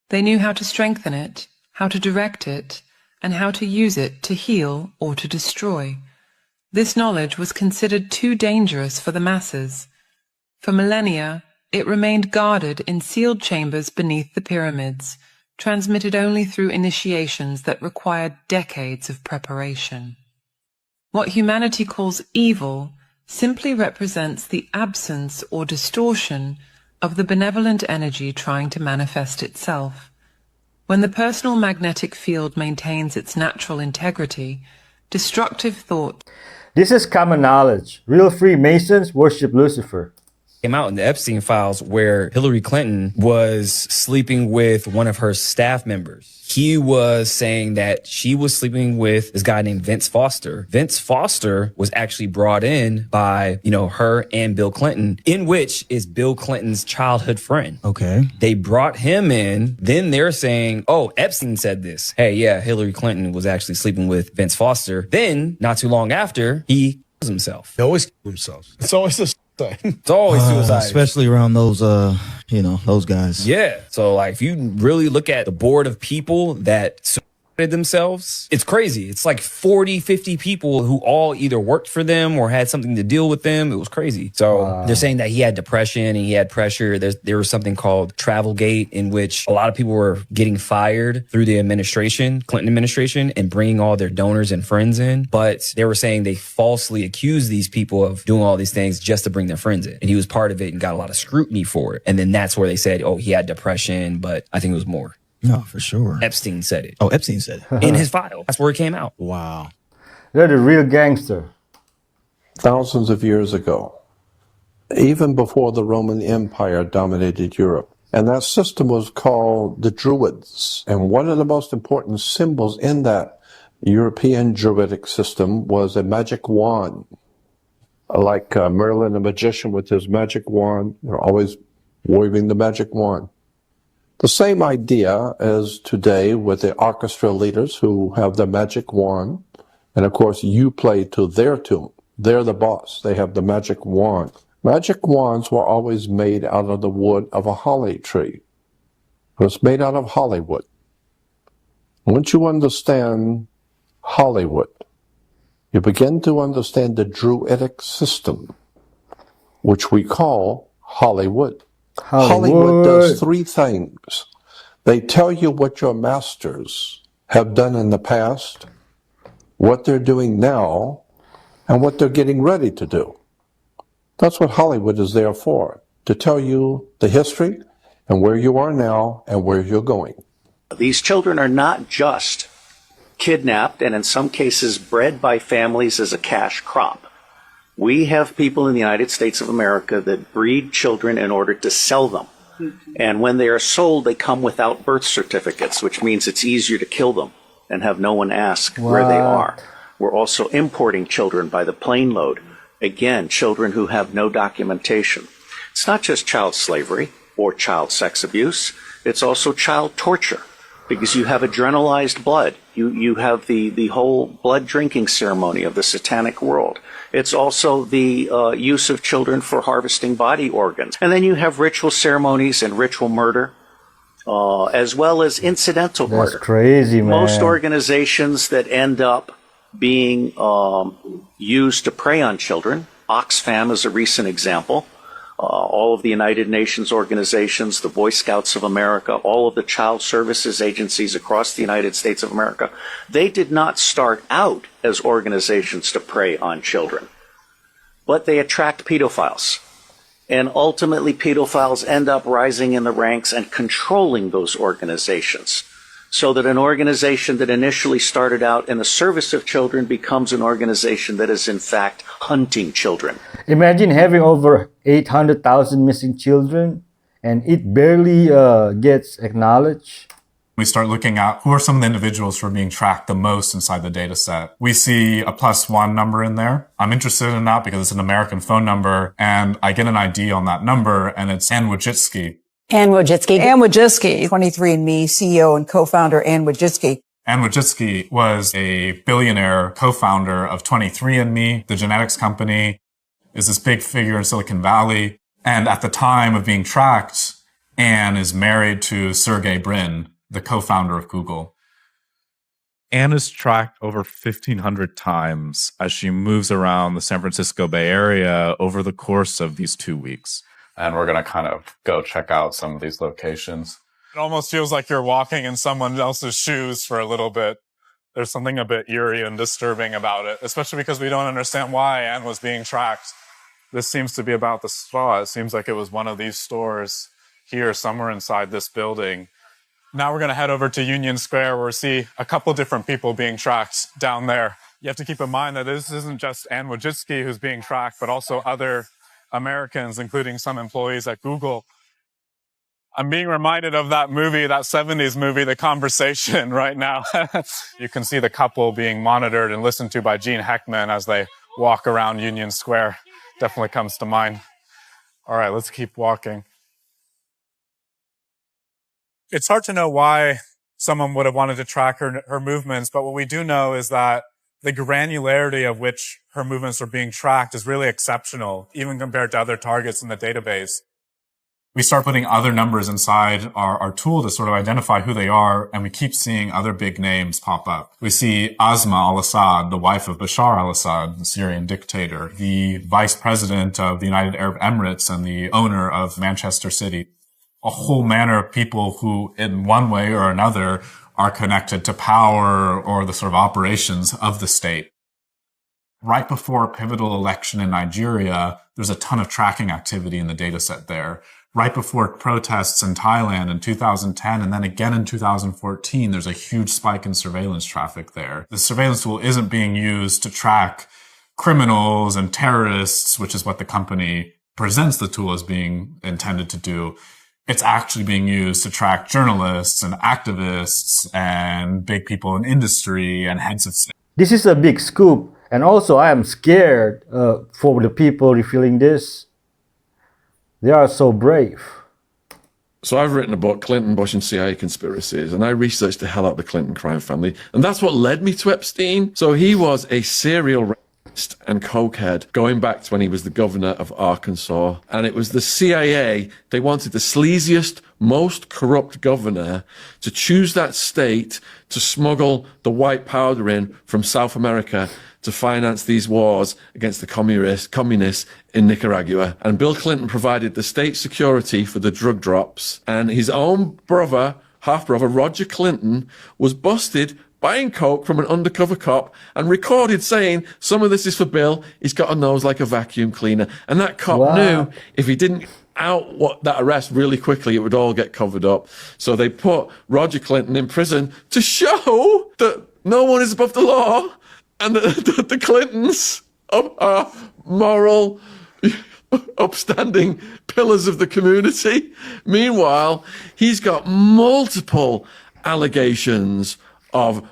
They knew how to strengthen it, how to direct it, and how to use it to heal or to destroy. This knowledge was considered too dangerous for the masses. For millennia, it remained guarded in sealed chambers beneath the pyramids, transmitted only through initiations that required decades of preparation. What humanity calls evil simply represents the absence or distortion of the benevolent energy trying to manifest itself. When the personal magnetic field maintains its natural integrity, destructive thought. This is common knowledge. Real Freemasons worship Lucifer. Came out in the Epstein files where Hillary Clinton was sleeping with one of her staff members. He was saying that she was sleeping with this guy named Vince Foster. Vince Foster was actually brought in by, her and Bill Clinton, in which is Bill Clinton's childhood friend. Okay. They brought him in. Then they're saying, oh, Epstein said this. Hey, yeah, Hillary Clinton was actually sleeping with Vince Foster. Then, not too long after, he kills himself. He always kills himself. It's always a it's always suicide. Especially around those, those guys. Yeah. So, if you really look at the board of people that suicided themselves, it's crazy. It's like 40, 50 people who all either worked for them or had something to deal with them. It was crazy. So they're saying that he had depression and he had pressure. There was something called Travelgate, in which a lot of people were getting fired through the Clinton administration, and bringing all their donors and friends in. But they were saying they falsely accused these people of doing all these things just to bring their friends in. And he was part of it and got a lot of scrutiny for it. And then that's where they said, oh, he had depression, but I think it was more. No, for sure. Epstein said it. Oh, Epstein said it. In his file. That's where it came out. Wow. They're the real gangster. Thousands of years ago, even before the Roman Empire dominated Europe, and that system was called the Druids. And one of the most important symbols in that European Druidic system was a magic wand. Like Merlin, the magician with his magic wand, they're always waving the magic wand. The same idea as today with the orchestra leaders who have the magic wand. And of course, you play to their tune. They're the boss. They have the magic wand. Magic wands were always made out of the wood of a holly tree. It was made out of Hollywood. Once you understand Hollywood, you begin to understand the Druidic system. which we call Hollywood. Hollywood does three things. They tell you what your masters have done in the past, what they're doing now, and what they're getting ready to do. That's what Hollywood is there for, to tell you the history and where you are now and where you're going. These children are not just kidnapped and in some cases bred by families as a cash crop. We have people in the United States of America that breed children in order to sell them. And when they are sold, they come without birth certificates, which means it's easier to kill them and have no one ask where they are. We're also importing children by the plane load. Again, children who have no documentation. It's not just child slavery or child sex abuse. It's also child torture because you have adrenalized blood. You have the whole blood drinking ceremony of the satanic world. It's also the use of children for harvesting body organs. And then you have ritual ceremonies and ritual murder, as well as incidental murder. That's crazy, man. Most organizations that end up being used to prey on children, Oxfam is a recent example, all of the United Nations organizations, the Boy Scouts of America, all of the child services agencies across the United States of America, they did not start out as organizations to prey on children, but they attract pedophiles. And ultimately, pedophiles end up rising in the ranks and controlling those organizations, so that an organization that initially started out in the service of children becomes an organization that is in fact hunting children. Imagine having over 800,000 missing children and it barely gets acknowledged. We start looking at who are some of the individuals who are being tracked the most inside the data set. We see a +1 number in there. I'm interested in that because it's an American phone number and I get an ID on that number and it's Ann Wojcicki. Ann Wojcicki. Ann Wojcicki, 23andMe CEO and co-founder Ann Wojcicki. Ann Wojcicki was a billionaire co-founder of 23andMe, the genetics company, is this big figure in Silicon Valley. And at the time of being tracked, Ann is married to Sergey Brin, the co-founder of Google. Ann is tracked over 1,500 times as she moves around the San Francisco Bay Area over the course of these 2 weeks. And we're going to kind of go check out some of these locations. It almost feels like you're walking in someone else's shoes for a little bit. There's something a bit eerie and disturbing about it, especially because we don't understand why Ann was being tracked. This seems to be about the straw. It seems like it was one of these stores here somewhere inside this building. Now we're going to head over to Union Square where we see a couple different people being tracked down there. You have to keep in mind that this isn't just Ann Wojcicki who's being tracked, but also other Americans, including some employees at Google. I'm being reminded of that movie, that 70s movie, The Conversation, right now. You can see the couple being monitored and listened to by Gene Hackman as they walk around Union Square. Definitely comes to mind. All right, let's keep walking. It's hard to know why someone would have wanted to track her movements, but what we do know is that the granularity of which her movements are being tracked is really exceptional, even compared to other targets in the database. We start putting other numbers inside our tool to sort of identify who they are, and we keep seeing other big names pop up. We see Asma al-Assad, the wife of Bashar al-Assad, the Syrian dictator, the vice president of the United Arab Emirates and the owner of Manchester City. A whole manner of people who, in one way or another, are connected to power or the sort of operations of the state. Right before a pivotal election in Nigeria, there's a ton of tracking activity in the data set there. Right before protests in Thailand in 2010 and then again in 2014, there's a huge spike in surveillance traffic there. The surveillance tool isn't being used to track criminals and terrorists, which is what the company presents the tool as being intended to do. It's actually being used to track journalists and activists and big people in industry and heads of state. This is a big scoop. And also, I am scared for the people revealing this. They are so brave. So I've written about Clinton, Bush, and CIA conspiracies, and I researched the hell out of the Clinton crime family. And that's what led me to Epstein. So he was a serial and cokehead, going back to when he was the governor of Arkansas. And it was the CIA, they wanted the sleaziest, most corrupt governor to choose that state to smuggle the white powder in from South America to finance these wars against the communists in Nicaragua. And Bill Clinton provided the state security for the drug drops. And his own brother, half-brother, Roger Clinton, was busted buying coke from an undercover cop and recorded saying, some of this is for Bill, he's got a nose like a vacuum cleaner. And that cop knew if he didn't out that arrest really quickly, it would all get covered up. So they put Roger Clinton in prison to show that no one is above the law and that the Clintons are moral, upstanding pillars of the community. Meanwhile, he's got multiple allegations of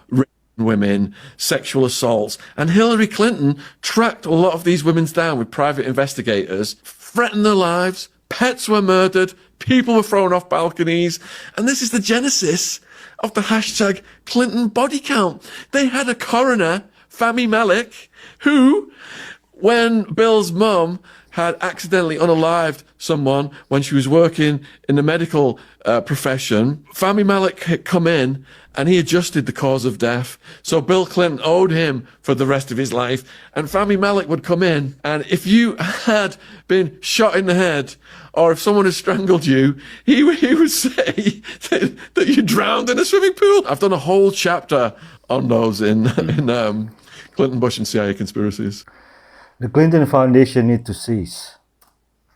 women, sexual assaults, and Hillary Clinton tracked a lot of these women down with private investigators, threatened their lives, pets were murdered, people were thrown off balconies, and this is the genesis of the hashtag Clinton body count. They had a coroner, Fahmy Malek, who, when Bill's mum had accidentally unalived someone when she was working in the medical profession, Fahmy Malek had come in and he adjusted the cause of death. So Bill Clinton owed him for the rest of his life. And Fahmy Malek would come in, and if you had been shot in the head or if someone had strangled you, he would say that you drowned in a swimming pool. I've done a whole chapter on those in Clinton, Bush, and CIA conspiracies. The Clinton Foundation need to cease.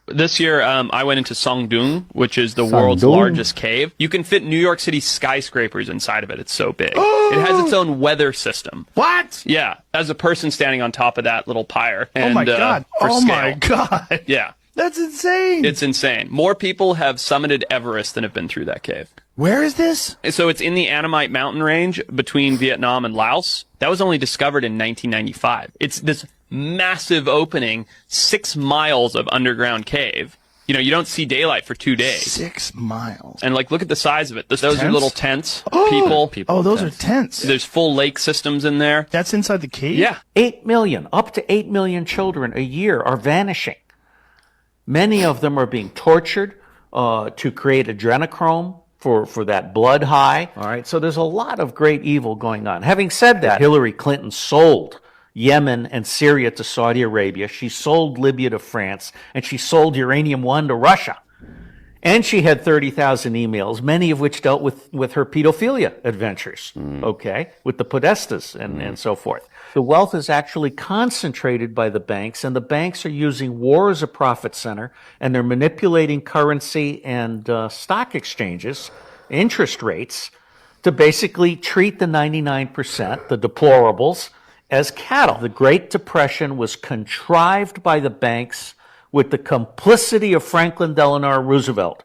This year, I went into Songdung, which is the world's largest cave. You can fit New York City skyscrapers inside of it. It's so big. It has its own weather system. What? Yeah. As a person standing on top of that little pyre. And, oh my God. My God. Yeah. That's insane. It's insane. More people have summited Everest than have been through that cave. Where is this? So it's in the Annamite mountain range between Vietnam and Laos. That was only discovered in 1995. It's this massive opening, 6 miles of underground cave. You know, you don't see daylight for 2 days. 6 miles. And like, look at the size of it. Those are little tents. Oh, People. Oh, those are tents. There's full lake systems in there. That's inside the cave? Yeah. 8 million, up to 8 million children a year are vanishing. Many of them are being tortured to create adrenochrome for that blood high. All right. So there's a lot of great evil going on. Having said that, Hillary Clinton sold Yemen and Syria to Saudi Arabia. She sold Libya to France, and she sold Uranium One to Russia. And she had 30,000 emails, many of which dealt with her pedophilia adventures, okay, with the Podestas and so forth. The wealth is actually concentrated by the banks, and the banks are using war as a profit center, and they're manipulating currency and stock exchanges, interest rates, to basically treat the 99%, the deplorables, as cattle. The Great Depression was contrived by the banks with the complicity of Franklin Delano Roosevelt.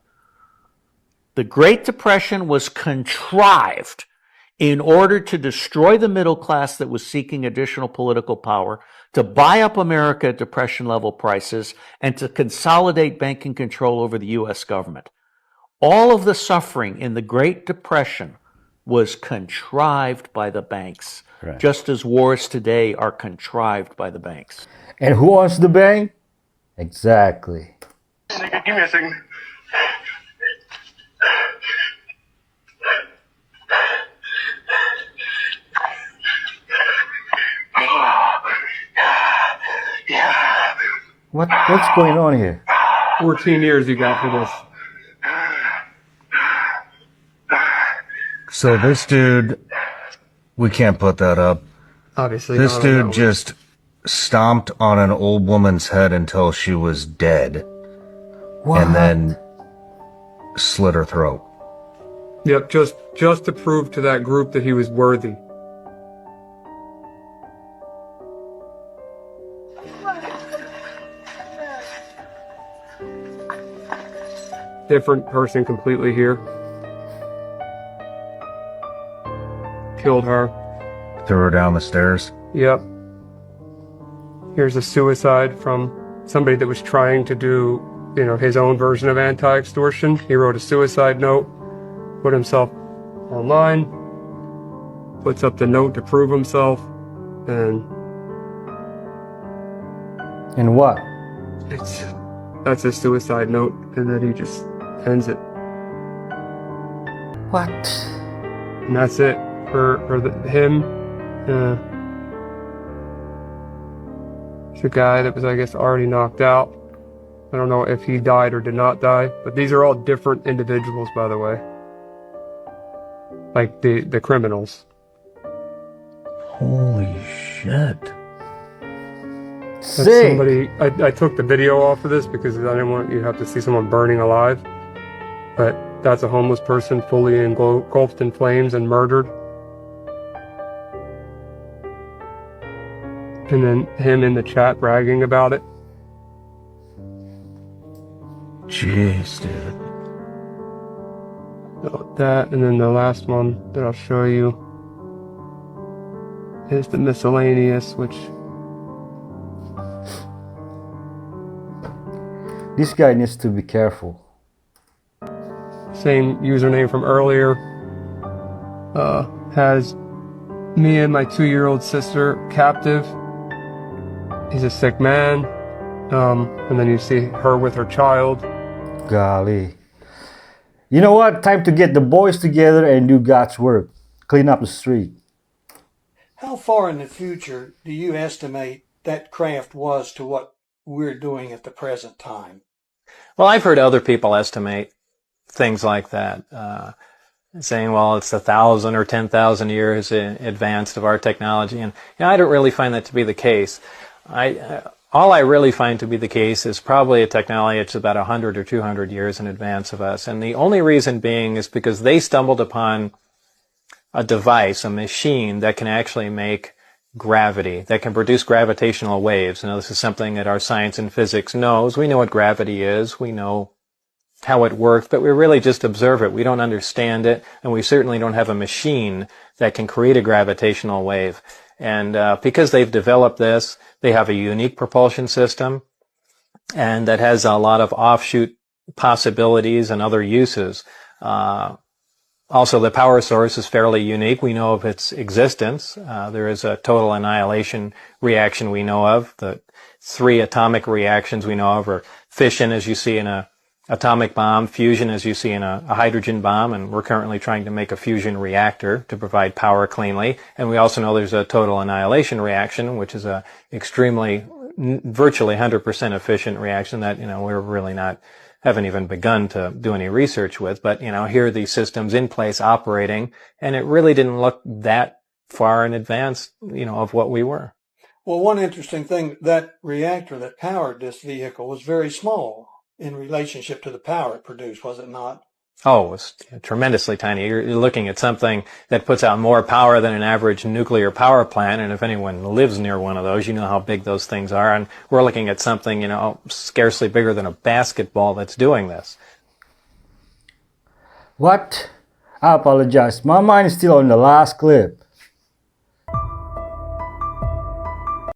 The Great Depression was contrived in order to destroy the middle class that was seeking additional political power, to buy up America at Depression-level prices, and to consolidate banking control over the U.S. government. All of the suffering in the Great Depression was contrived by the banks, just as wars today are contrived by the banks. And who owns the bank? Exactly. Give me a second. What's going on here? 14 years you got for this. So this dude, we can't put that up. Obviously. This dude just stomped on an old woman's head until she was dead. What? And then slit her throat. Yep, just to prove to that group that he was worthy. Different person completely here. Killed her. Threw her down the stairs. Yep. Here's a suicide from somebody that was trying to do, his own version of anti-extortion. He wrote a suicide note, put himself online, puts up the note to prove himself, and And what? That's a suicide note, and then he just ends it. What? And that's it for him. It's a guy that was, I guess, already knocked out. I don't know if he died or did not die, but these are all different individuals, by the way. Like the criminals. Holy shit. That's Sick. somebody, I took the video off of this because I didn't want you to have to see someone burning alive. But that's a homeless person fully engulfed in flames and murdered. And then him in the chat bragging about it. Jeez, dude. So that, and then the last one that I'll show you is the miscellaneous, which... This guy needs to be careful. Same username from earlier. Has me and my 2-year-old sister captive. He's a sick man. And then you see her with her child. Golly. You know what? Time to get the boys together and do God's work. Clean up the street. How far in the future do you estimate that craft was to what we're doing at the present time? Well, I've heard other people estimate things like that, saying, well, it's 1,000 or 10,000 years in advanced of our technology. And I don't really find that to be the case. All I really find to be the case is probably a technology that's about 100 or 200 years in advance of us. And the only reason being is because they stumbled upon a device, a machine that can actually make gravity, that can produce gravitational waves. Now, this is something that our science and physics knows. We know what gravity is. We know how it works, but we really just observe it. We don't understand it, and we certainly don't have a machine that can create a gravitational wave. And because they've developed this, they have a unique propulsion system, and that has a lot of offshoot possibilities and other uses. Also, the power source is fairly unique. We know of its existence. There is a total annihilation reaction we know of. The 3 atomic reactions we know of are fission, as you see in a atomic bomb, fusion, as you see in a hydrogen bomb, and we're currently trying to make a fusion reactor to provide power cleanly. And we also know there's a total annihilation reaction, which is a extremely, virtually 100% efficient reaction that, we're really haven't even begun to do any research with. But, here are these systems in place operating, and it really didn't look that far in advance, of what we were. Well, one interesting thing, that reactor that powered this vehicle was very small in relationship to the power it produced, was it not? Oh, it was tremendously tiny. You're looking at something that puts out more power than an average nuclear power plant, and if anyone lives near one of those, you know how big those things are. And we're looking at something, scarcely bigger than a basketball that's doing this. What? I apologize. My mind is still on the last clip.